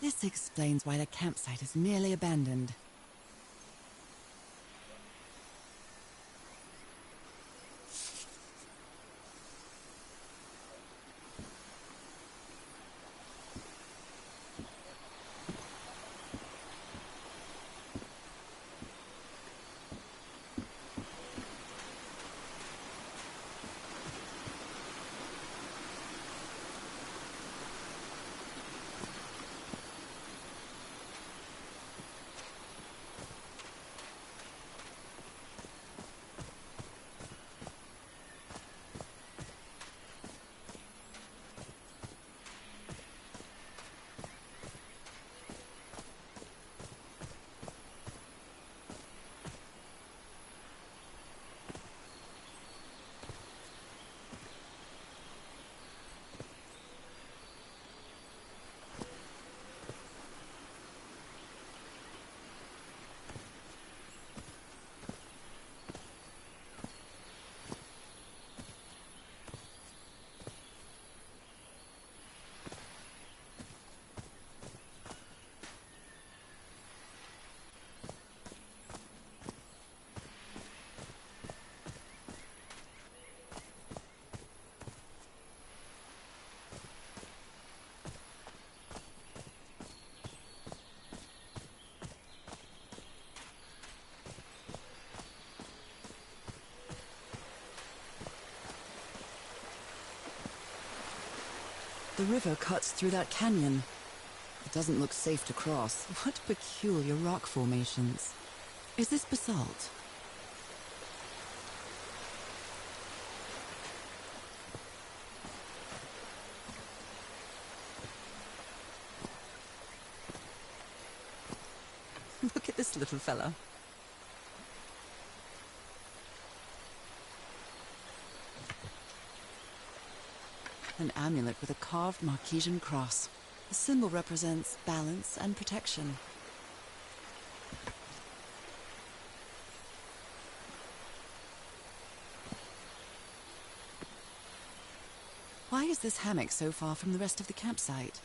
This explains why the campsite is nearly abandoned. The river cuts through that canyon. It doesn't look safe to cross. What peculiar rock formations. Is this basalt? Look at this little fella. An amulet with a carved Marquesian cross. The symbol represents balance and protection. Why is this hammock so far from the rest of the campsite?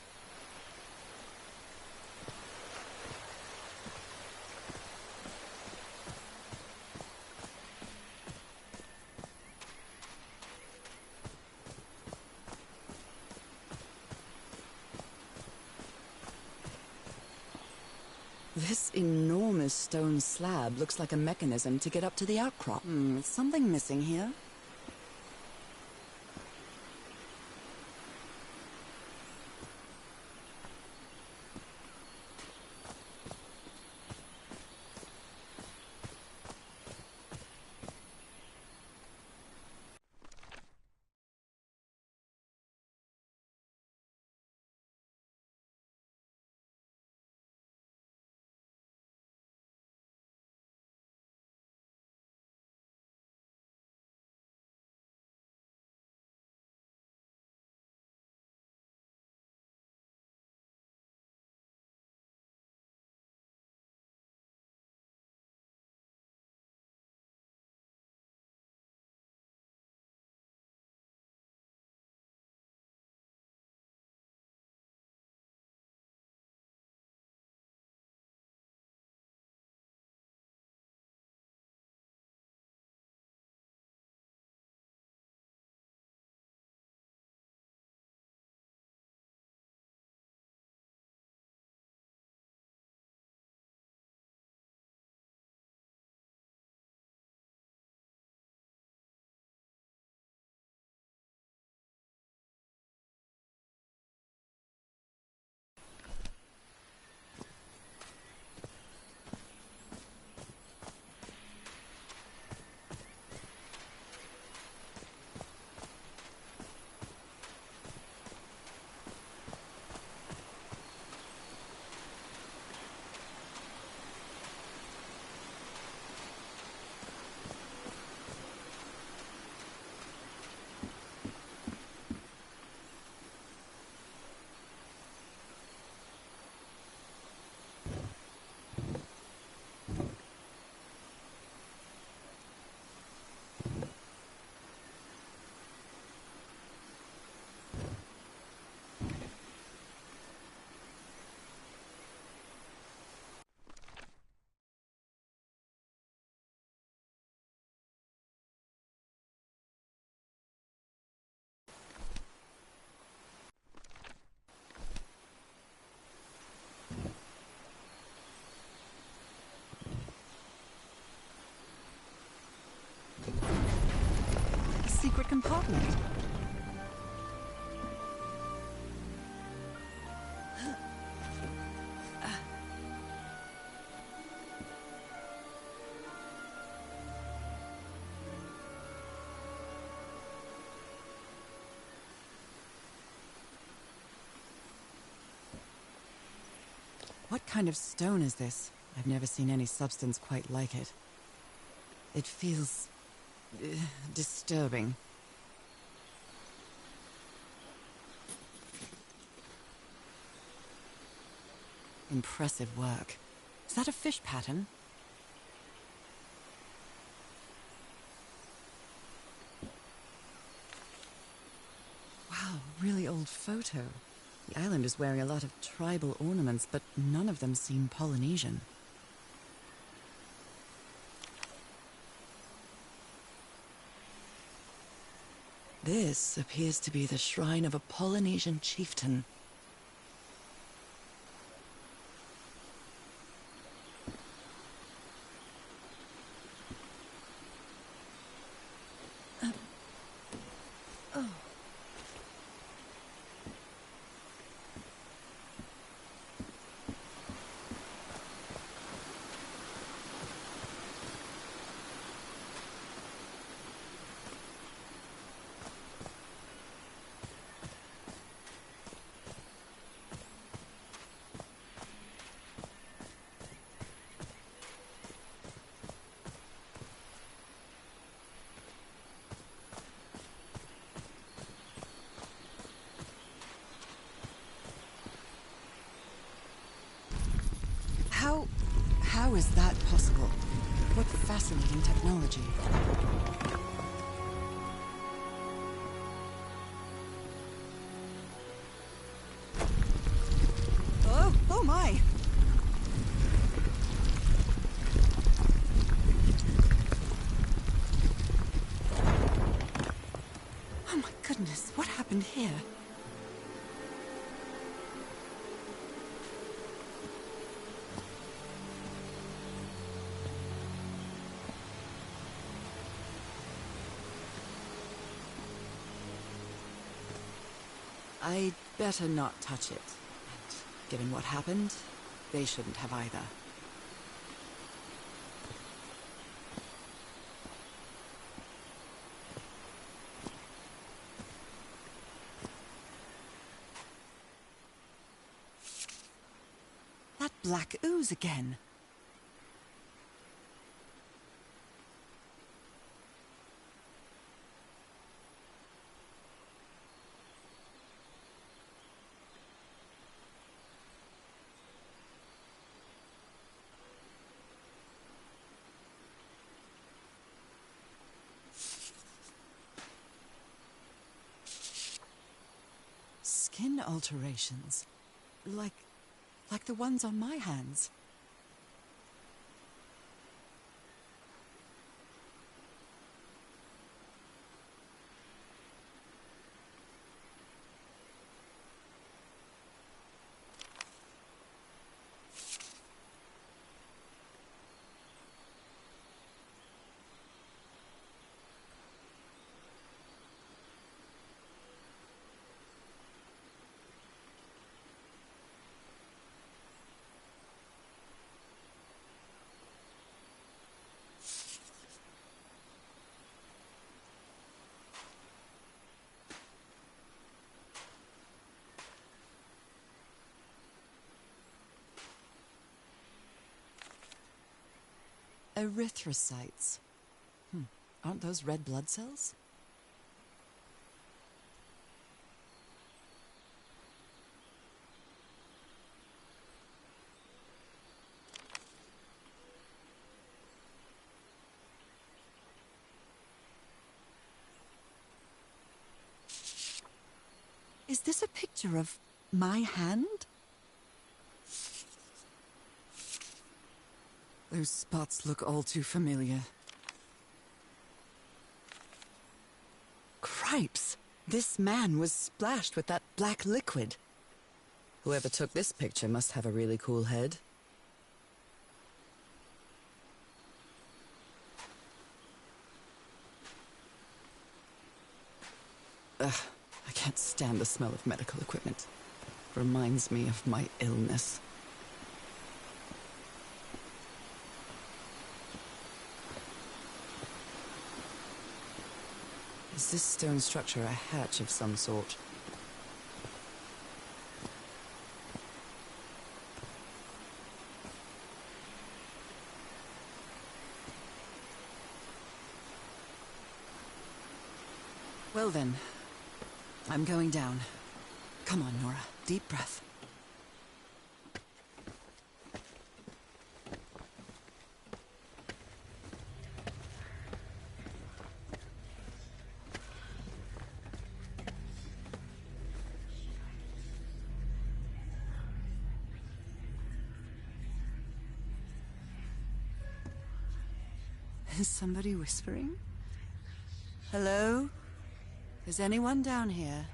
This enormous stone slab looks like a mechanism to get up to the outcrop. Is something missing here? A secret compartment. What kind of stone is this? I've never seen any substance quite like it. It feels disturbing. Impressive work. Is that a fish pattern? Wow, really old photo. The island is wearing a lot of tribal ornaments, but none of them seem Polynesian. This appears to be the shrine of a Polynesian chieftain. How is that possible? What fascinating technology. Oh, oh my! Oh my goodness, what happened here? I'd better not touch it. And given what happened, they shouldn't have either. That black ooze again. Skin alterations. Like the ones on my hands. Erythrocytes. Aren't those red blood cells? Is this a picture of my hand? Those spots look all too familiar. Cripes! This man was splashed with that black liquid. Whoever took this picture must have a really cool head. Ugh, I can't stand the smell of medical equipment. Reminds me of my illness. Is this stone structure a hatch of some sort? Well then, I'm going down. Come on, Nora. Deep breath. Is somebody whispering? Hello? Is anyone down here?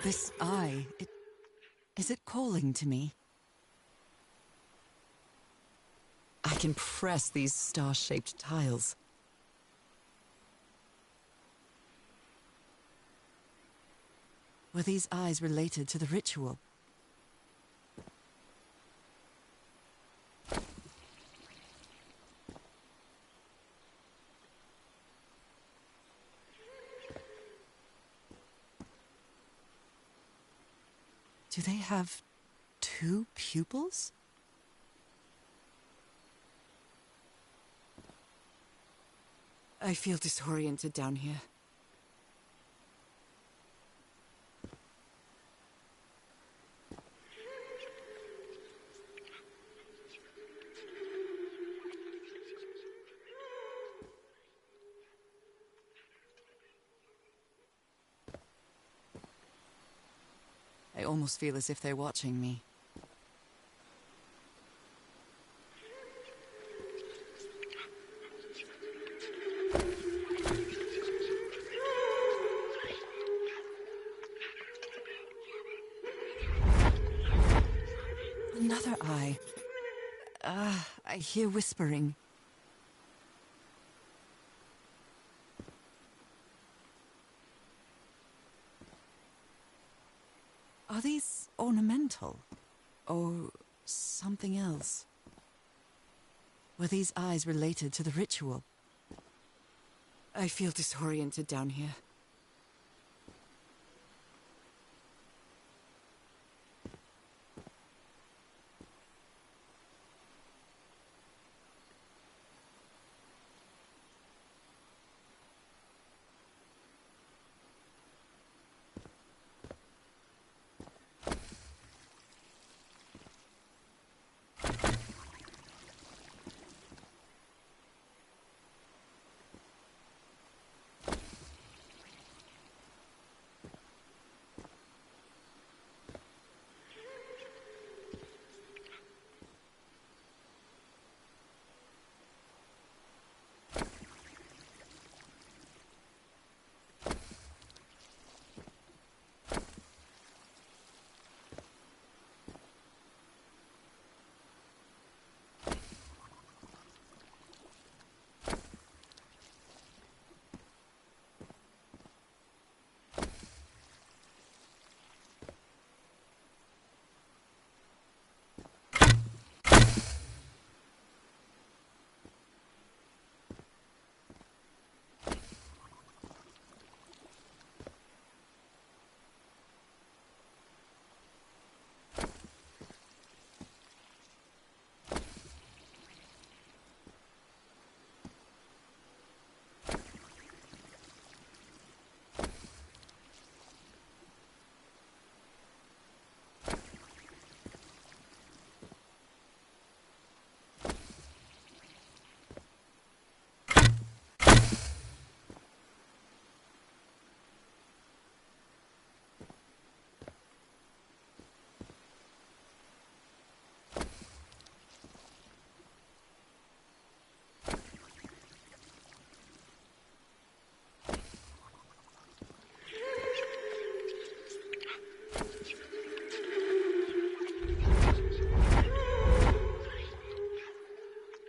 This eye, is it calling to me? I can press these star-shaped tiles. Were these eyes related to the ritual? Do they have 2 pupils? I feel disoriented down here. I almost feel as if they're watching me. Another eye. I hear whispering. Are these ornamental? Or something else? Were these eyes related to the ritual? I feel disoriented down here.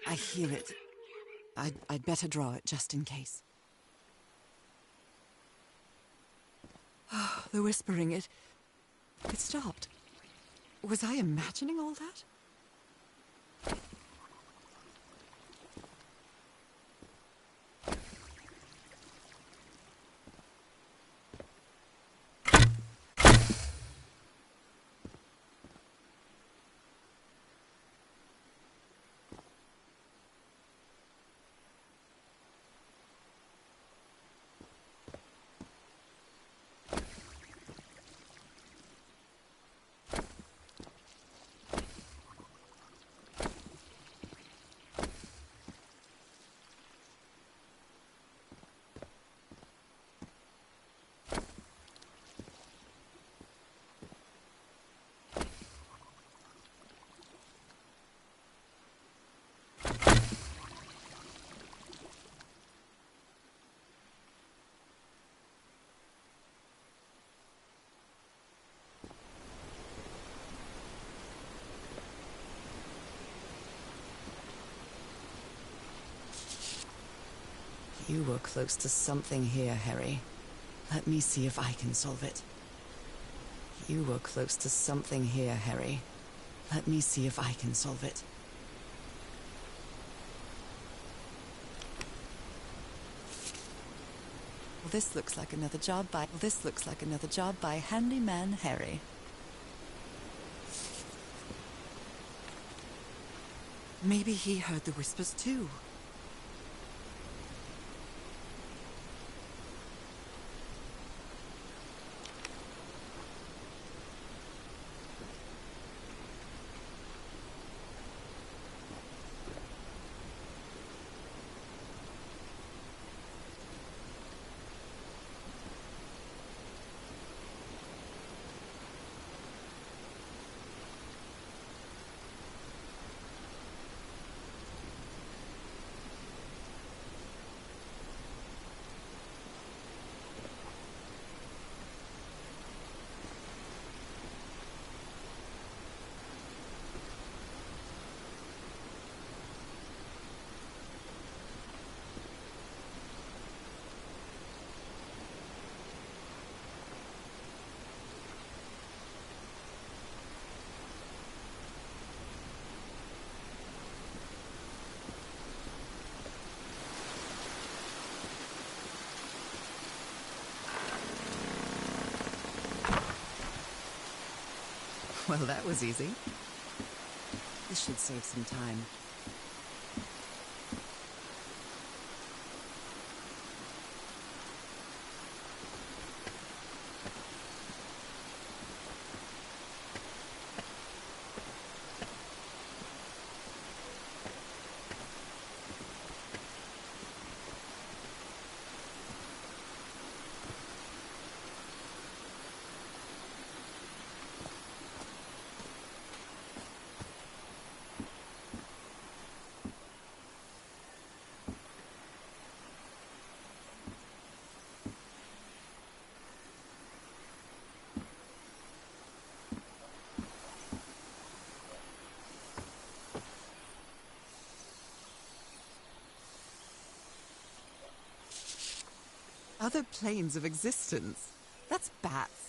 I hear it. I'd better draw it just in case. Oh, the whispering, it stopped. Was I imagining all that? You were close to something here, Harry. Let me see if I can solve it. You were close to something here, Harry. Let me see if I can solve it. Well, this looks like another job by Handyman Harry. Maybe he heard the whispers too. Well, that was easy. This should save some time. Other planes of existence? That's bats.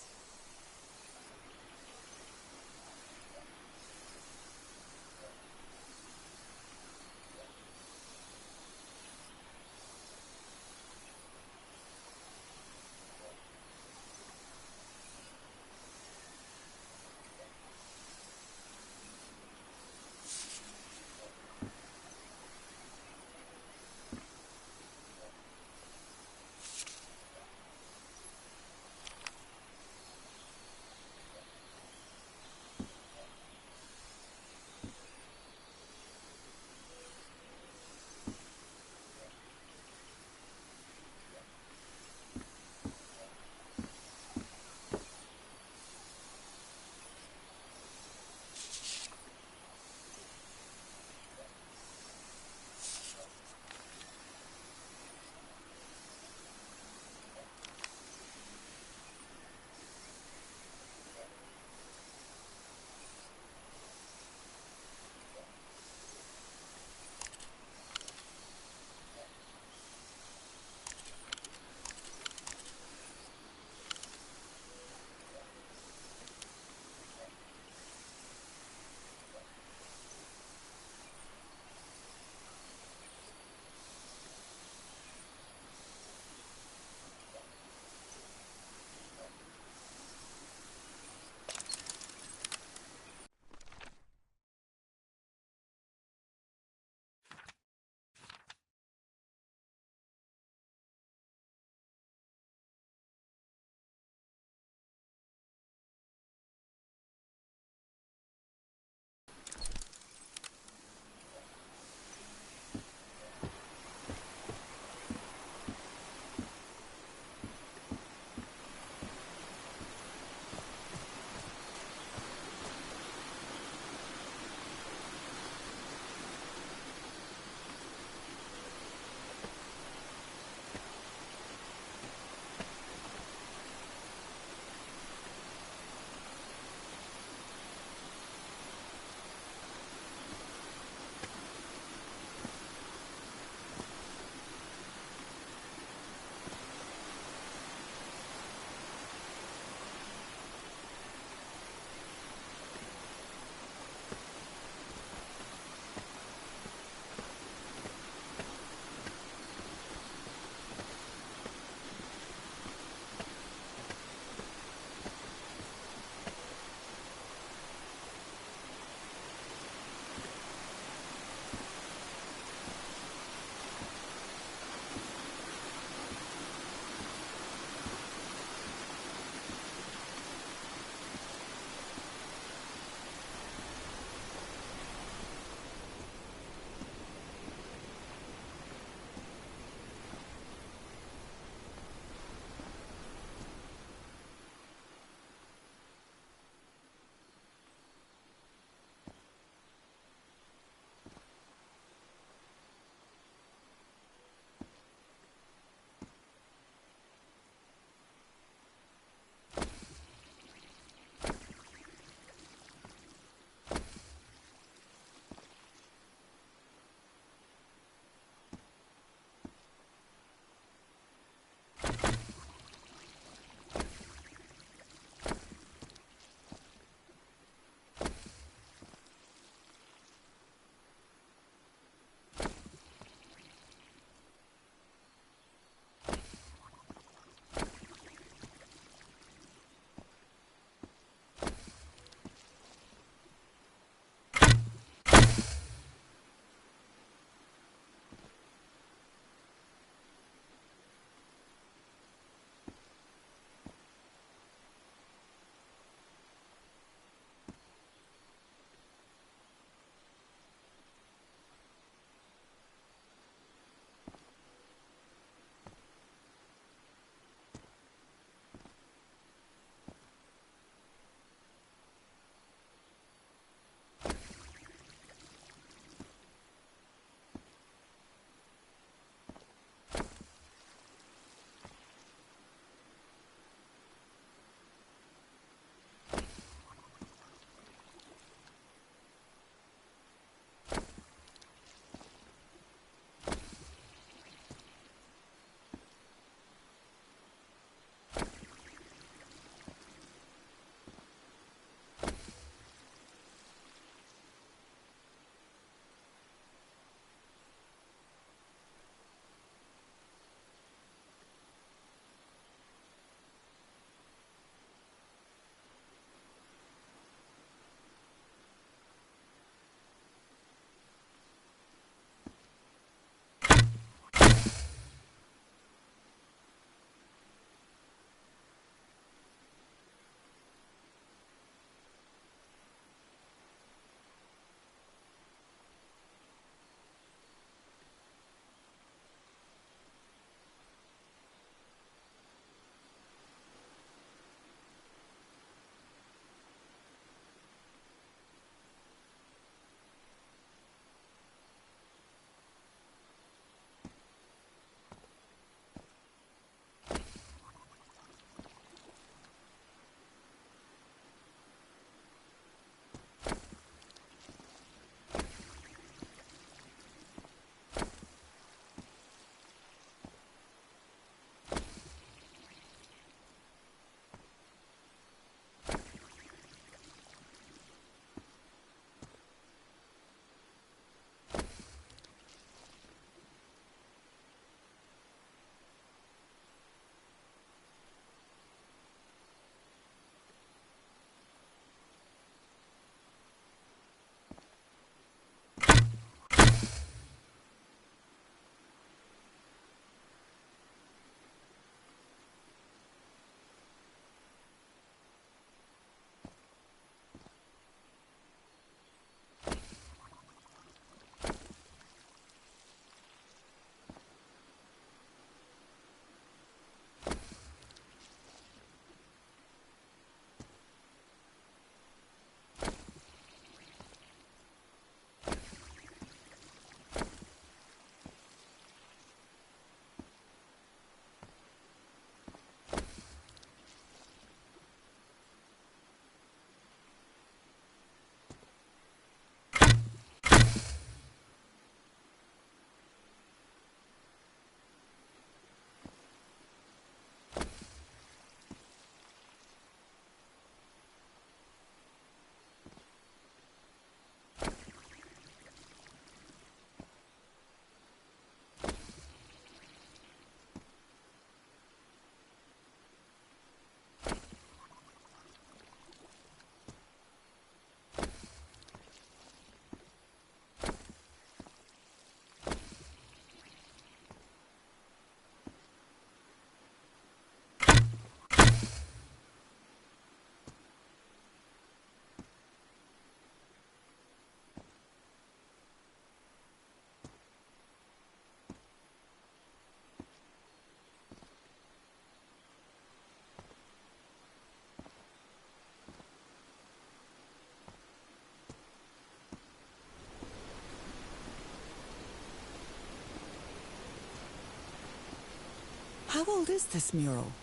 How old is this mural?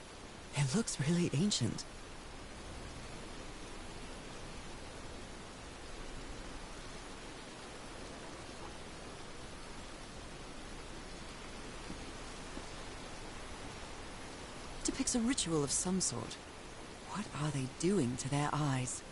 It looks really ancient. Depicts a ritual of some sort. What are they doing to their eyes?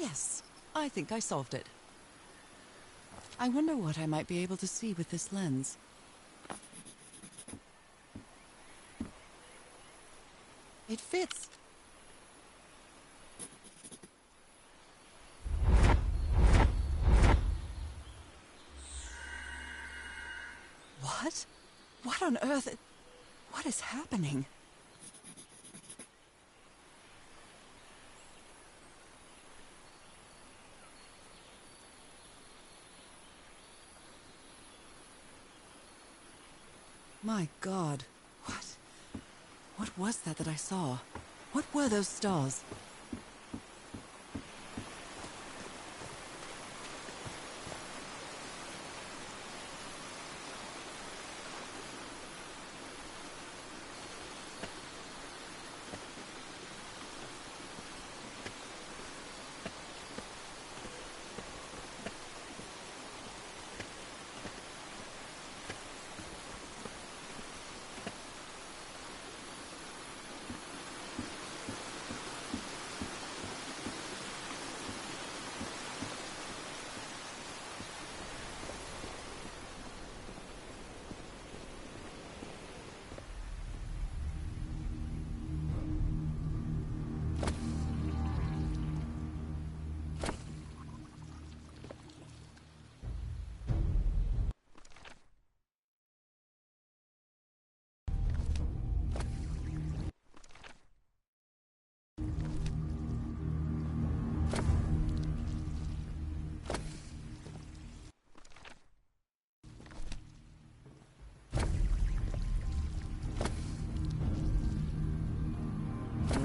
Yes, I think I solved it. I wonder what I might be able to see with this lens. It fits. What? What on earth? What is happening? My God. What was that I saw? What were those stars?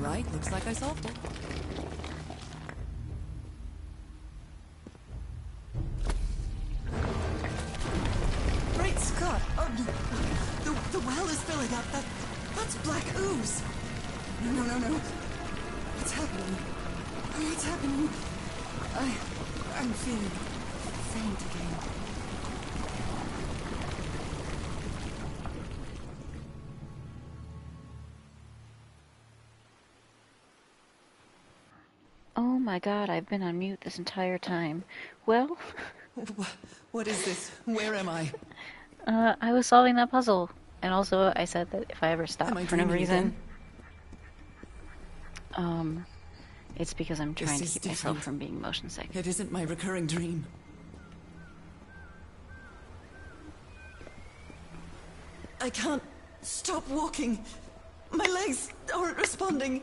Right, looks like I solved it. Great Scott! Oh, no. The well is filling up. That's black ooze. No. What's happening? What's happening? I'm feeling faint again. Oh my God, I've been on mute this entire time. Well... What is this? Where am I? I was solving that puzzle. And also, I said that if I ever stop for no reason... it's because I'm trying to keep myself from being motion sick. It isn't my recurring dream. I can't stop walking. My legs aren't responding.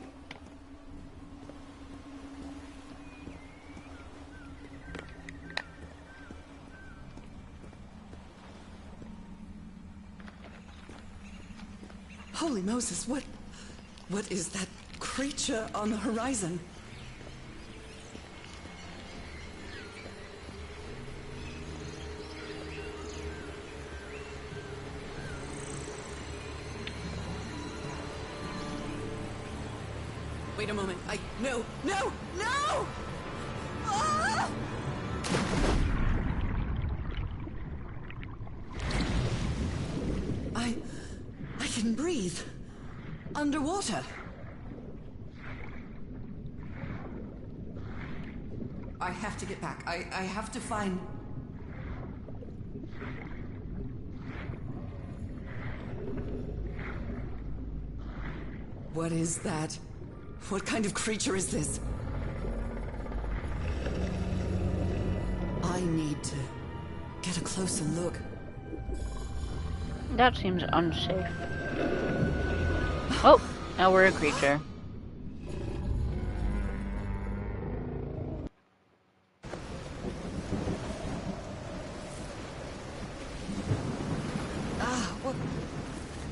Holy Moses, what is that creature on the horizon? Wait a moment. No! Ah! I can breathe. Underwater. I have to get back. I have to find... What is that? What kind of creature is this? I need to get a closer look. That seems unsafe. Oh, now we're a creature.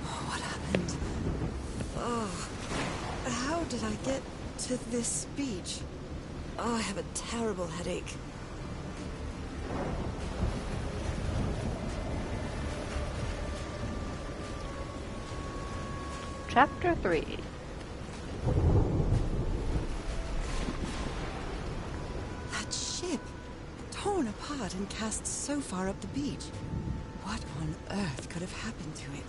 What happened? Oh, how did I get to this beach? Oh, I have a terrible headache. Chapter 3. That ship, torn apart and cast so far up the beach. What on earth could have happened to it?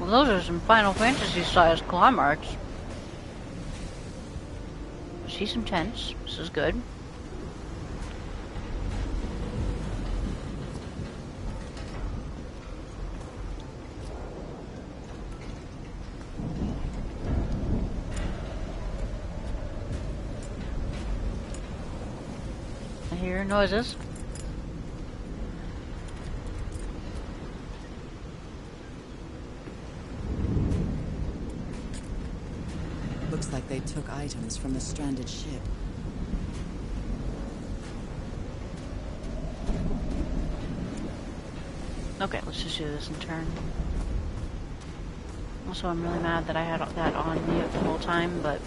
Well, those are some Final Fantasy-sized claw marks. see some tents. This is good. I hear noises. Looks like they took items from the stranded ship. Okay, let's just do this in turn. Also, I'm really mad that I had that on mute the whole time, but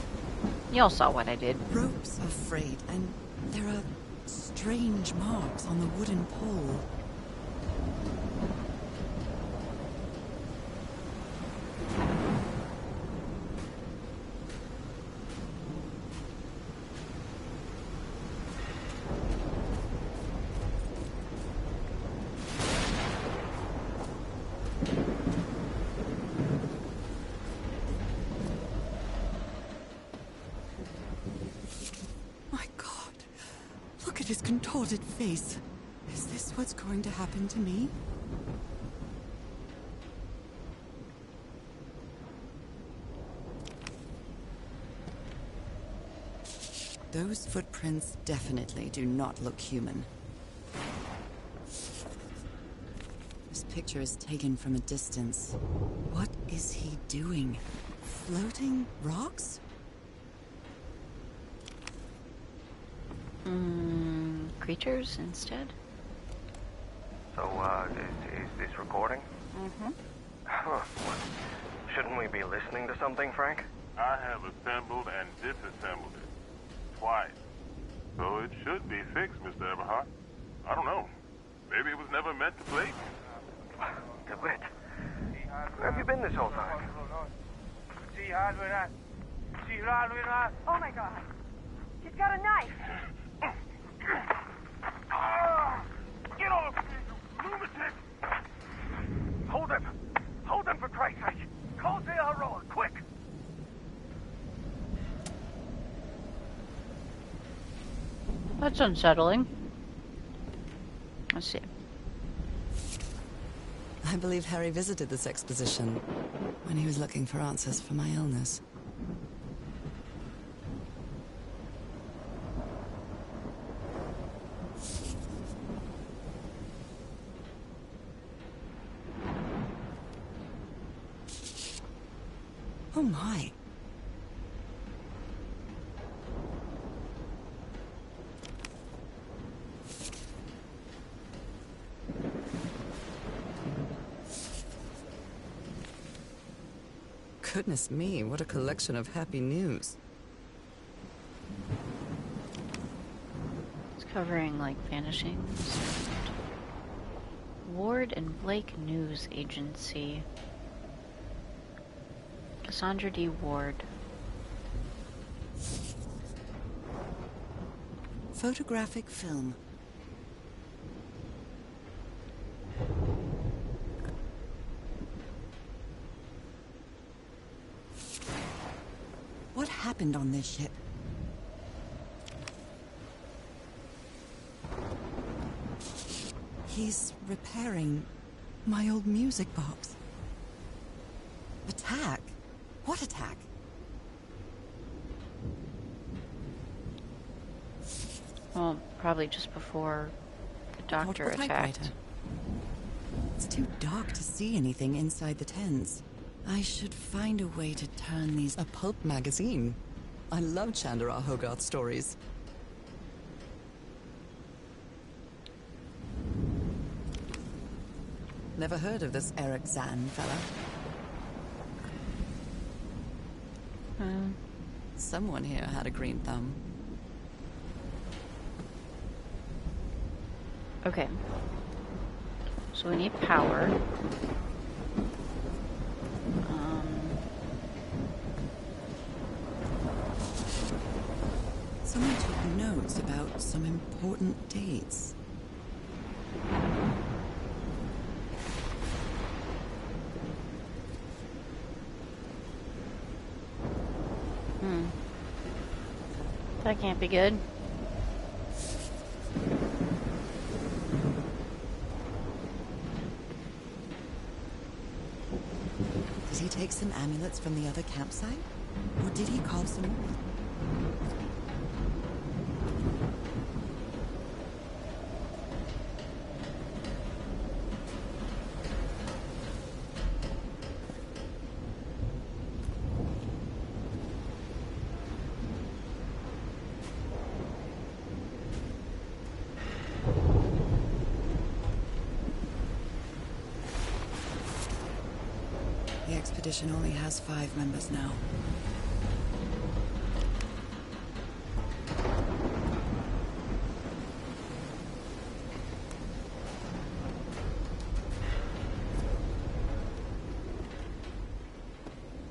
y'all saw what I did. Ropes are frayed, and there are strange marks on the wooden pole. His contorted face. Is this what's going to happen to me? Those footprints definitely do not look human. This picture is taken from a distance. What is he doing? Floating rocks? Creatures instead. So, is this recording? Mm-hmm. Huh. Shouldn't we be listening to something, Frank? I have assembled and disassembled it. Twice. So it should be fixed, Mr. Everhart. I don't know. Maybe it was never meant to play. DeWitt, where have you been this whole time? Oh my god. He's got a knife. Get off me, lunatic! Hold him! Hold him, for Christ's sake! Call the Aroa, quick! That's unsettling. Let's see. I believe Harry visited this exposition when he was looking for answers for my illness. Oh my. Goodness me, what a collection of happy news. It's covering like vanishings. Ward and Blake News Agency. Cassandra D. Ward. Photographic film. What happened on this ship? He's repairing my old music box. Attack? What attack? Well, probably just before the doctor Portable attacked. typewriter. It's too dark to see anything inside the tents. I should find a way to turn these... A pulp magazine. I love Chandra Hogarth stories. Never heard of this Eric Zahn fella. Someone here had a green thumb. Okay. So we need power. Someone took notes about some important dates. That can't be good. Did he take some amulets from the other campsite? Or did he carve some more? The expedition only has 5 members now.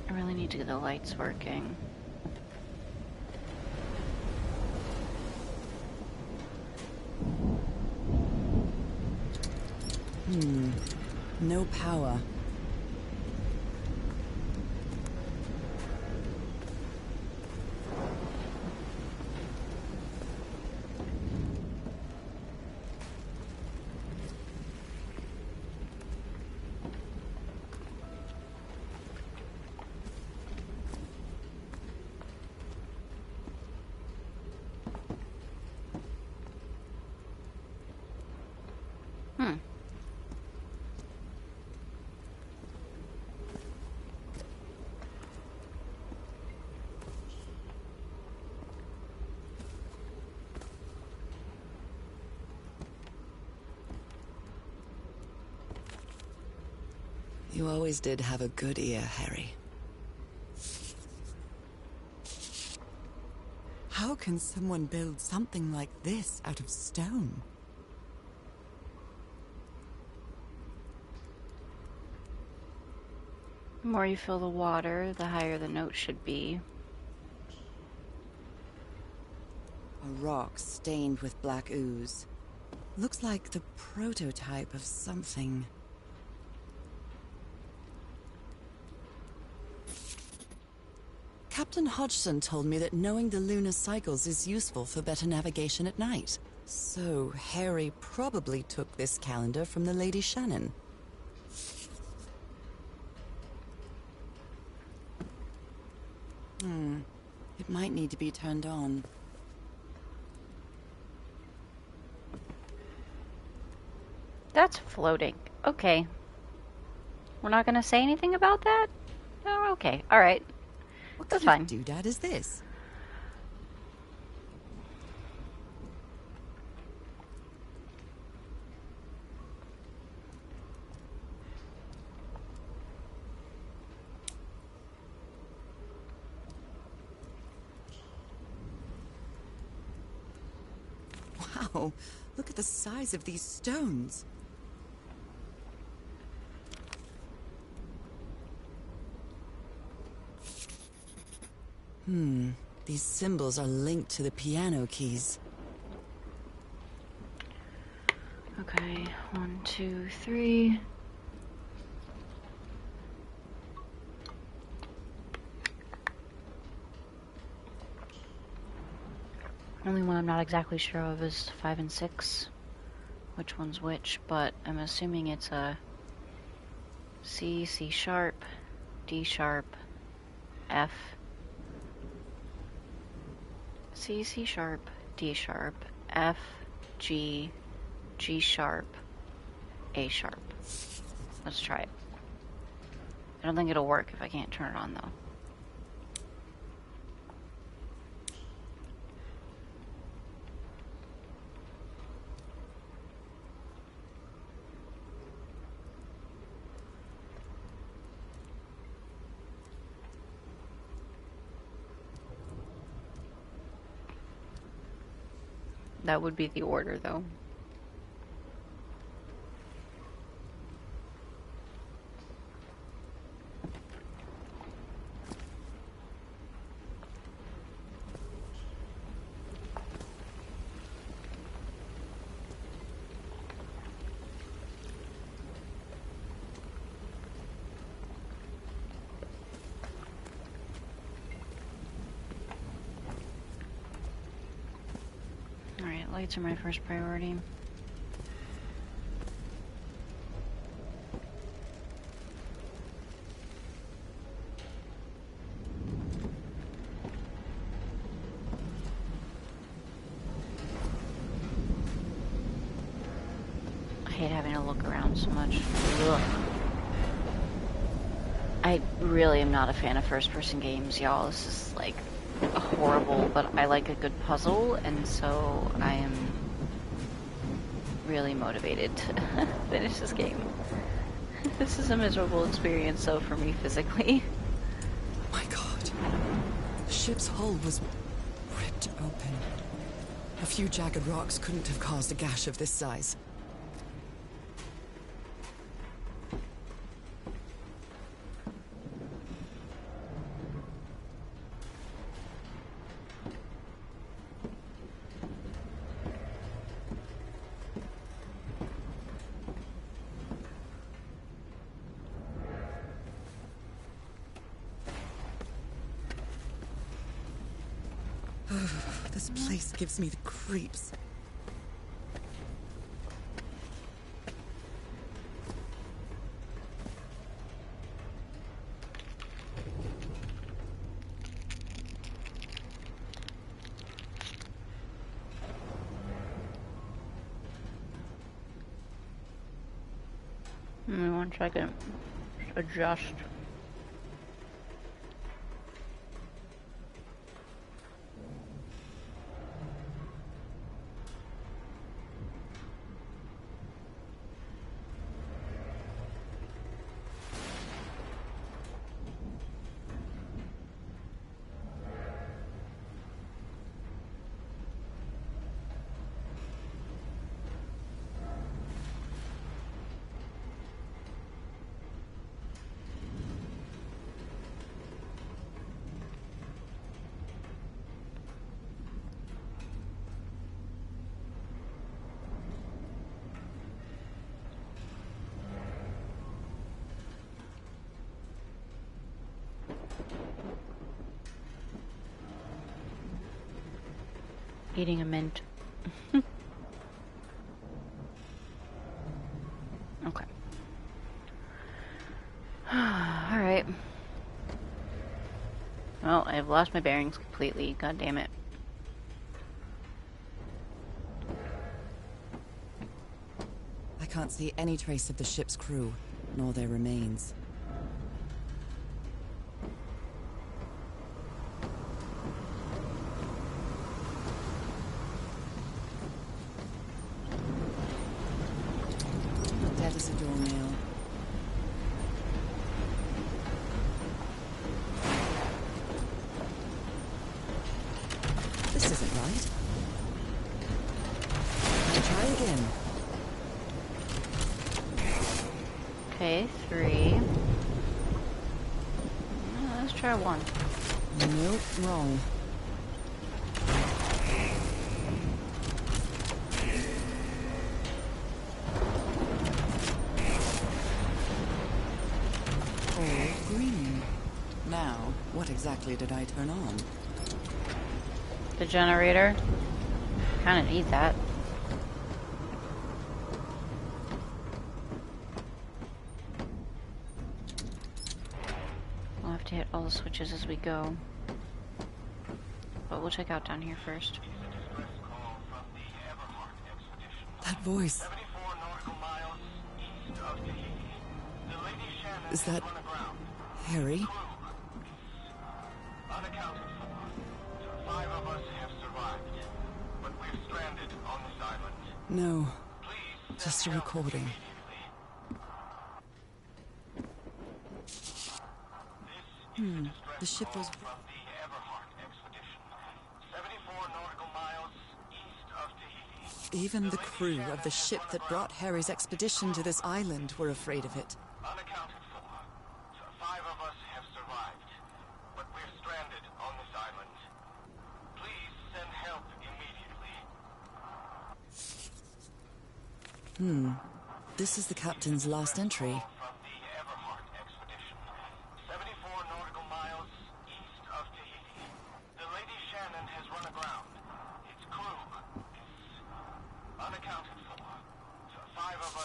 I really need to get the lights working. No power. You always did have a good ear, Harry. How can someone build something like this out of stone? The more you fill the water, the higher the note should be. A rock stained with black ooze. Looks like the prototype of something. Captain Hodgson told me that knowing the lunar cycles is useful for better navigation at night. So Harry probably took this calendar from the Lady Shannon. It might need to be turned on. That's floating. Okay. We're not gonna say anything about that? Oh, okay. Alright. What That's kind fine. of doodad is this? Wow, look at the size of these stones. These symbols are linked to the piano keys. Okay, 1, 2, 3. Only one I'm not exactly sure of is 5 and 6. Which one's which, but I'm assuming it's a C, C sharp, D sharp, F, C, C sharp, D sharp, F, G, G sharp, A sharp. Let's try it. I don't think it'll work if I can't turn it on though. That would be the order though. Lights are my first priority. I hate having to look around so much. Ugh. I really am not a fan of first-person games, y'all. This is like horrible, but I like a good puzzle, and so I am really motivated to finish this game. This is a miserable experience, though, for me physically. My God. The ship's hull was ripped open. A few jagged rocks couldn't have caused a gash of this size. This place gives me the creeps. Give me 1 second. Just adjust. Eating a mint. Okay. Alright. Well, I've lost my bearings completely. God damn it. I can't see any trace of the ship's crew, nor their remains. Dead as a doornail. This isn't right. I'll try again. Okay, 3. Let's try 1. Nope, wrong. All green. Now, what exactly did I turn on? The generator. Kinda need that. We'll have to hit all the switches as we go. But we'll check out down here first. That voice. Is that Harry? Unaccounted for. 5 of us have survived, but we're stranded on this island. No, Please just a recording. The ship was... from the Everhart expedition. 74 nautical miles east of Tahiti. Even the crew of the ship that brought Harry's expedition to this island were afraid of it. Unaccounted for. 5 of us have survived, but we're stranded on this island. Please send help immediately. This is the captain's last entry. From the Everhart expedition. 74 nautical miles east of Tahiti. The Lady Shannon has run aground. Its crew is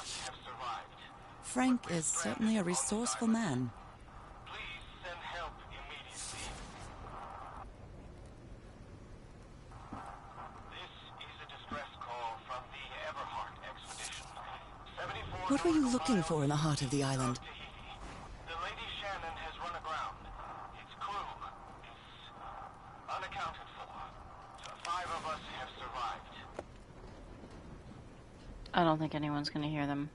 us have survived. Frank is certainly a resourceful man. Please send help immediately. This is a distress call from the Everhart expedition. 74 What were you nautical looking miles for in the heart of the island? south Tahiti. The Lady Shannon has run aground. Its crew is unaccounted for. 5 of us have survived. I don't think anyone's gonna hear them.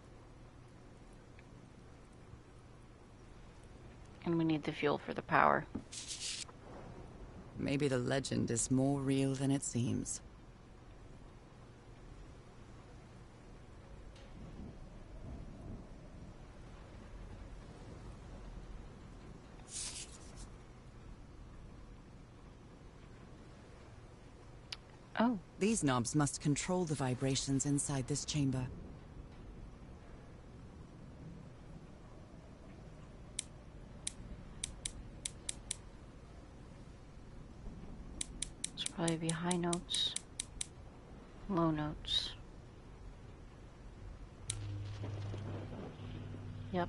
And we need the fuel for the power. Maybe the legend is more real than it seems. Oh, These knobs must control the vibrations inside this chamber. this will probably be high notes, low notes. Yep.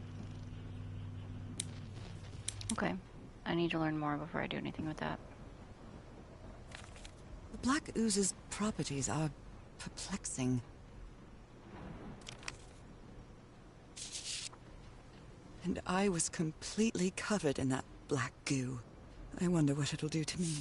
Okay. I need to learn more before I do anything with that. The black ooze's properties are perplexing. And I was completely covered in that black goo. I wonder what it'll do to me.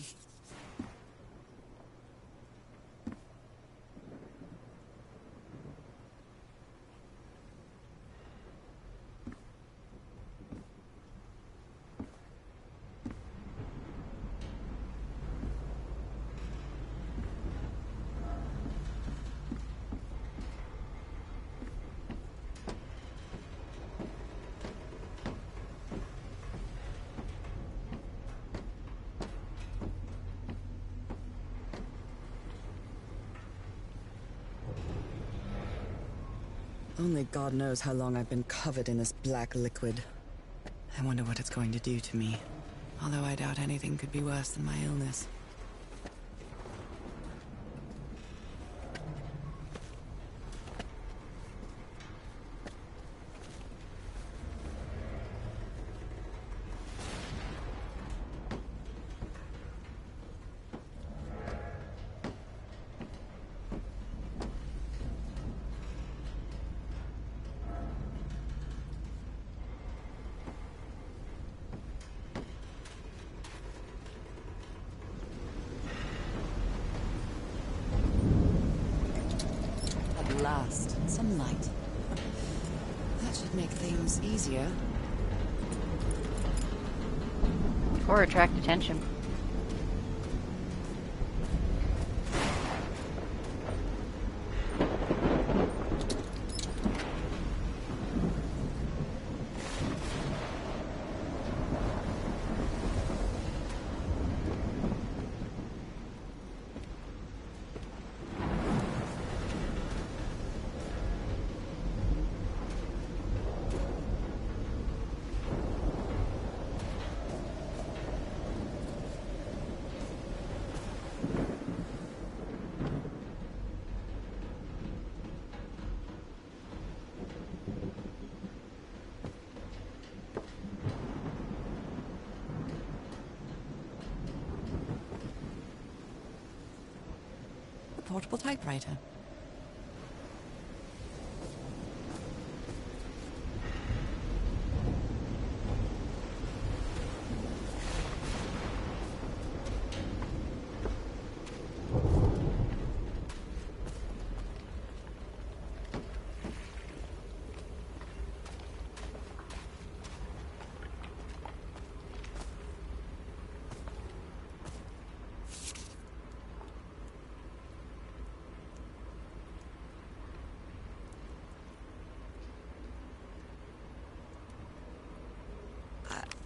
Only God knows how long I've been covered in this black liquid. I wonder what it's going to do to me. Although I doubt anything could be worse than my illness. At last, some light. That should make things easier. Or attract attention. Portable typewriter.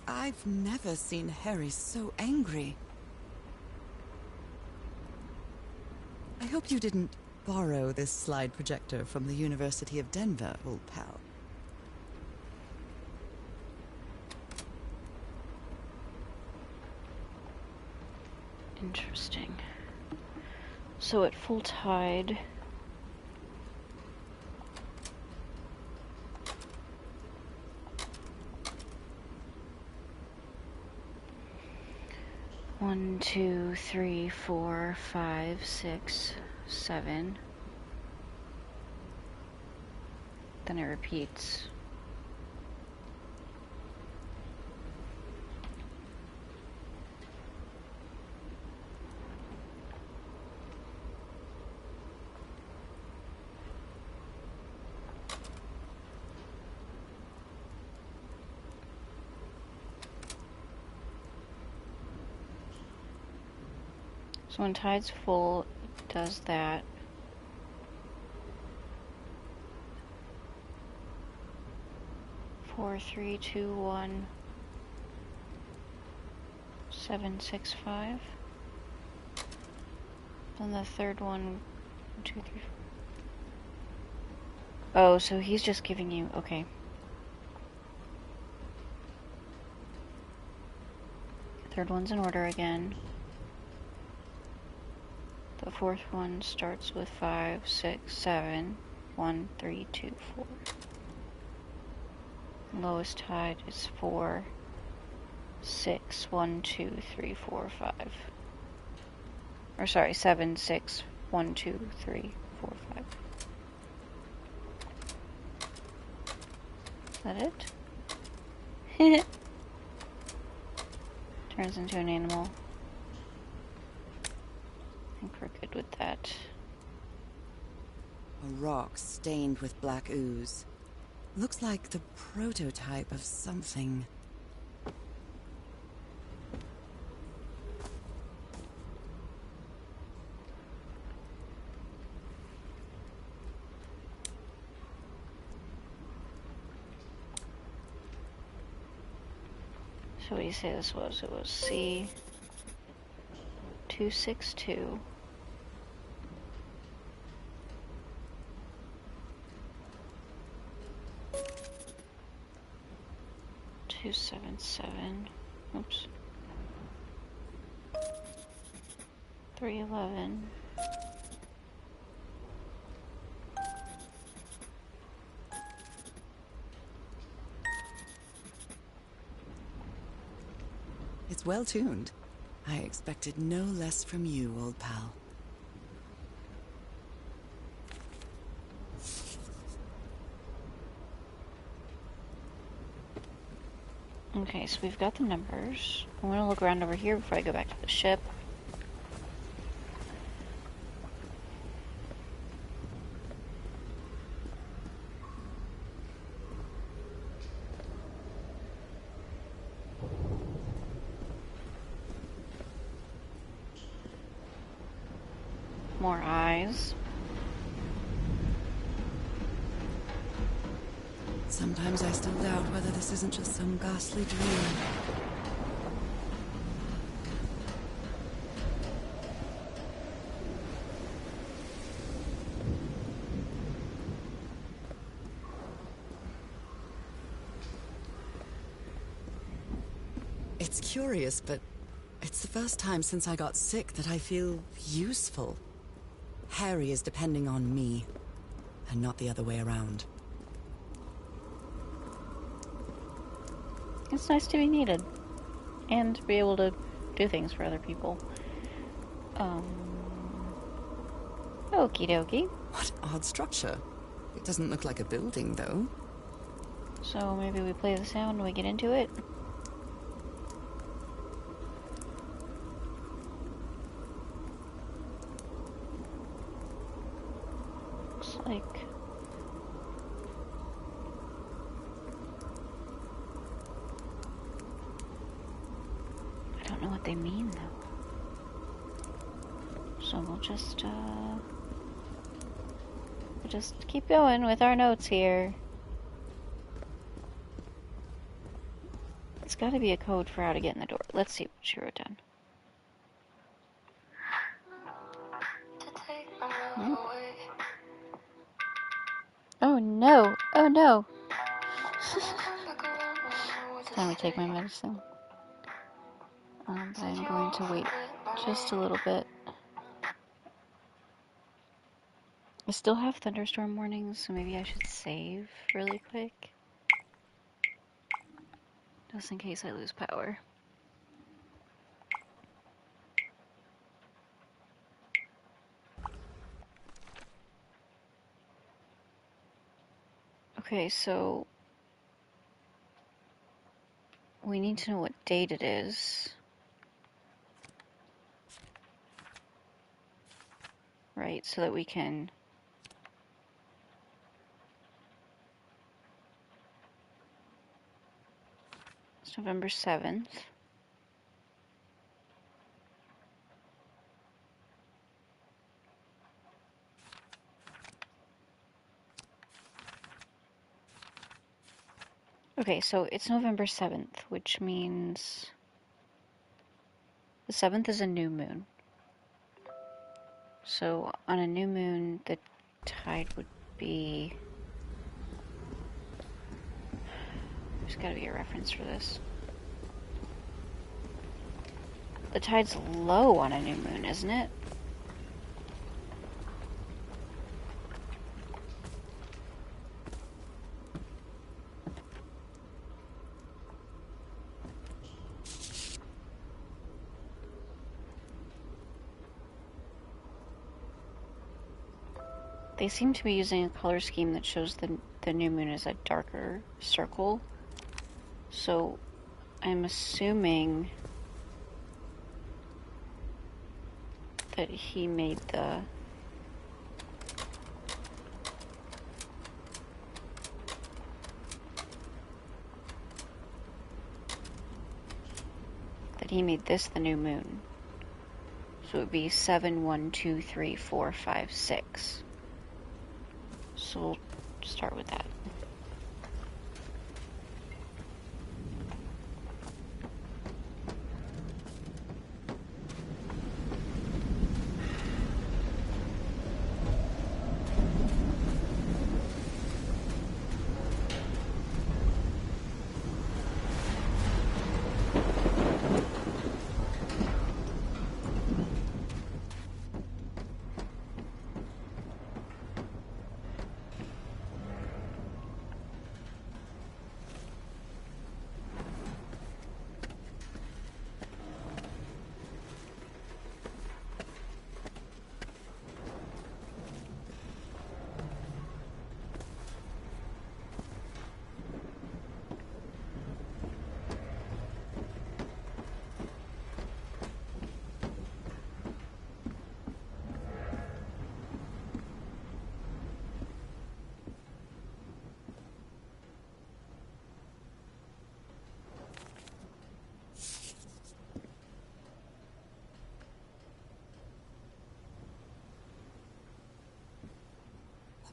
I've never seen Harry so angry. I hope you didn't borrow this slide projector from the University of Denver, old pal. Interesting. So at full tide, 1, 2, 3, 4, 5, 6, 7. Then it repeats. So when tide's full, it does that. Four, three, two, 1, 7, 6, 5. Then the third one, 1, 2, 3, 4. Oh, so he's just giving you, okay. Third one's in order again. The fourth one starts with 5, 6, 7, 1, 3, 2, 4. Lowest tide is 4, 6, 1, 2, 3, 4, 5. Or sorry, 7, 6, 1, 2, 3, 4, 5. Is that it? Turns into an animal. I think we're good with that. A rock stained with black ooze. Looks like the prototype of something. So what do you say this was? It was C262. 277. Oops. 311. It's well tuned. I expected no less from you, old pal. Okay, so we've got the numbers. I'm gonna look around over here before I go back to the ship. More eyes. Sometimes I still doubt whether this isn't just some ghastly dream. It's curious, but it's the first time since I got sick that I feel useful. Harry is depending on me, and not the other way around. It's nice to be needed. And to be able to do things for other people. Okie dokie. What odd structure. It doesn't look like a building, though. So maybe we play the sound and we get into it? Looks like... I don't know what they mean, though. So we'll just keep going with our notes here. It's got to be a code for how to get in the door. Let's see what she wrote down. Oh no! Oh no! Time to take my medicine. But I'm going to wait just a little bit. I still have thunderstorm warnings, so maybe I should save really quick. Just in case I lose power. Okay, so we need to know what date it is. Right, so that we can... It's November 7th. Okay, so it's November 7th, which means the 7th is a new moon. So on a new moon, the tide would be... There's gotta be a reference for this. The tide's low on a new moon, isn't it? They seem to be using a color scheme that shows the new moon as a darker circle. So I'm assuming that he made the... that he made this the new moon. So it would be 7, 1, 2, 3, 4, 5, 6. So we'll start with that.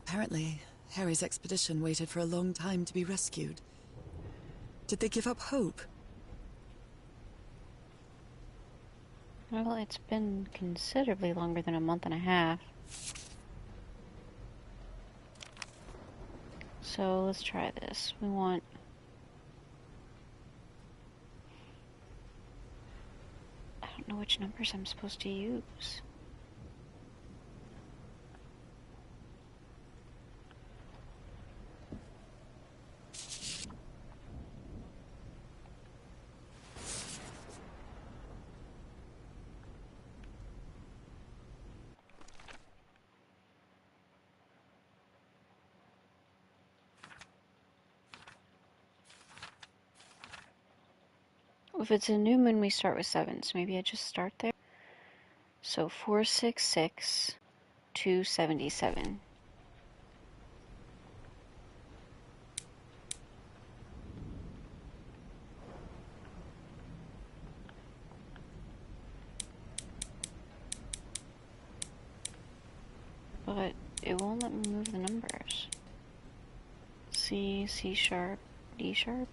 Apparently, Harry's expedition waited for a long time to be rescued. Did they give up hope? Well, it's been considerably longer than a month and a half. So let's try this. We want... I don't know which numbers I'm supposed to use. If it's a new moon, we start with 7, so maybe I just start there. So 466, 277. But it won't let me move the numbers. C, C sharp, D sharp.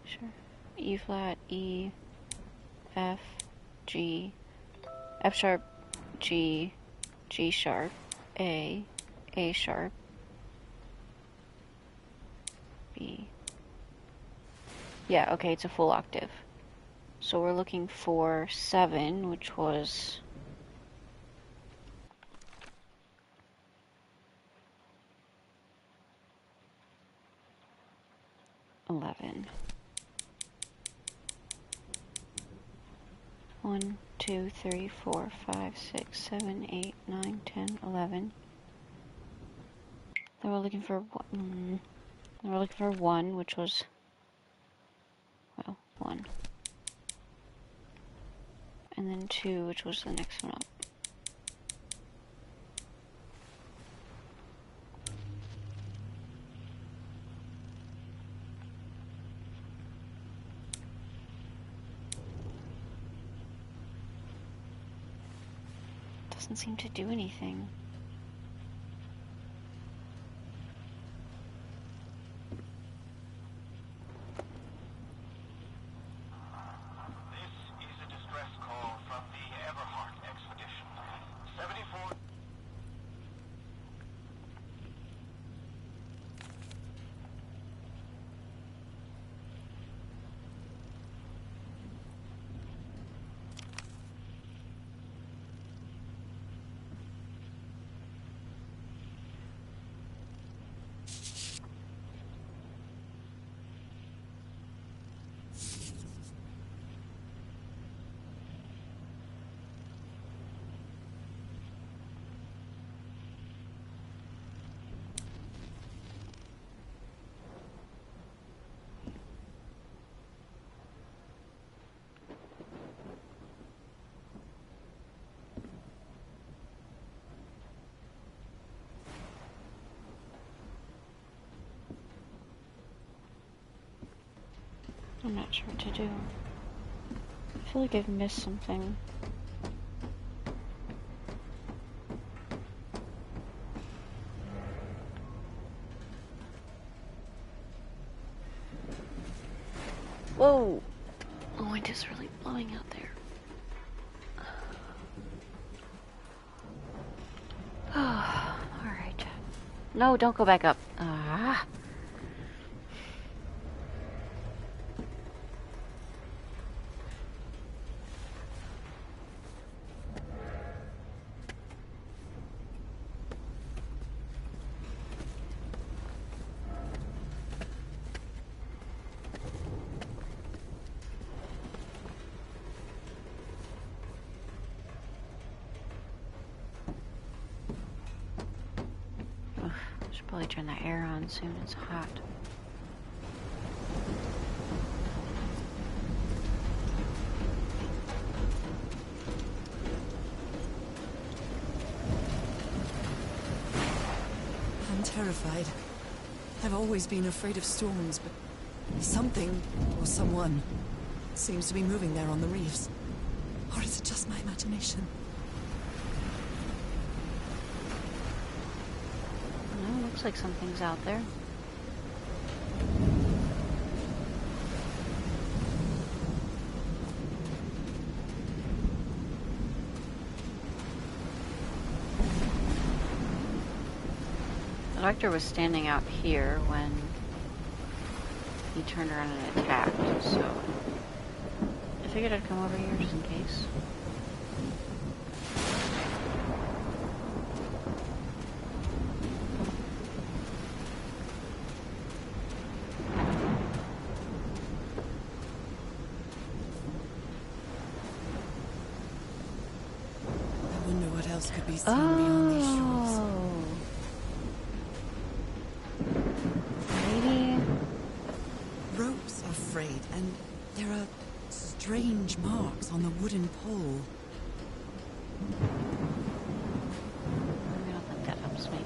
Sure. E flat, E, F, G, F sharp, G, G sharp, A sharp, B. Yeah, okay, it's a full octave. So we're looking for 7, which was 11. 1, 2, 3, 4, 5, 6, 7, 8, 9, 10, 11. Then we're looking for one. Then we're looking for 1, which was, well, 1. And then 2, which was the next one up. Doesn't seem to do anything. This is a distress call from the Everhart expedition. 74... I'm not sure what to do. I feel like I've missed something. Whoa! The wind is really blowing out there. Alright. No, don't go back up. Ah. Should probably turn the air on soon. It's hot. I'm terrified. I've always been afraid of storms, but something, or someone, seems to be moving there on the reefs. Or is it just my imagination? No, looks like something's out there. The doctor was standing out here when he turned around and attacked, so I figured I'd come over here just in case. I wonder what else could be seen beyond these shores. Maybe. Ropes are frayed, and there are strange marks on the wooden pole. I don't think that helps me.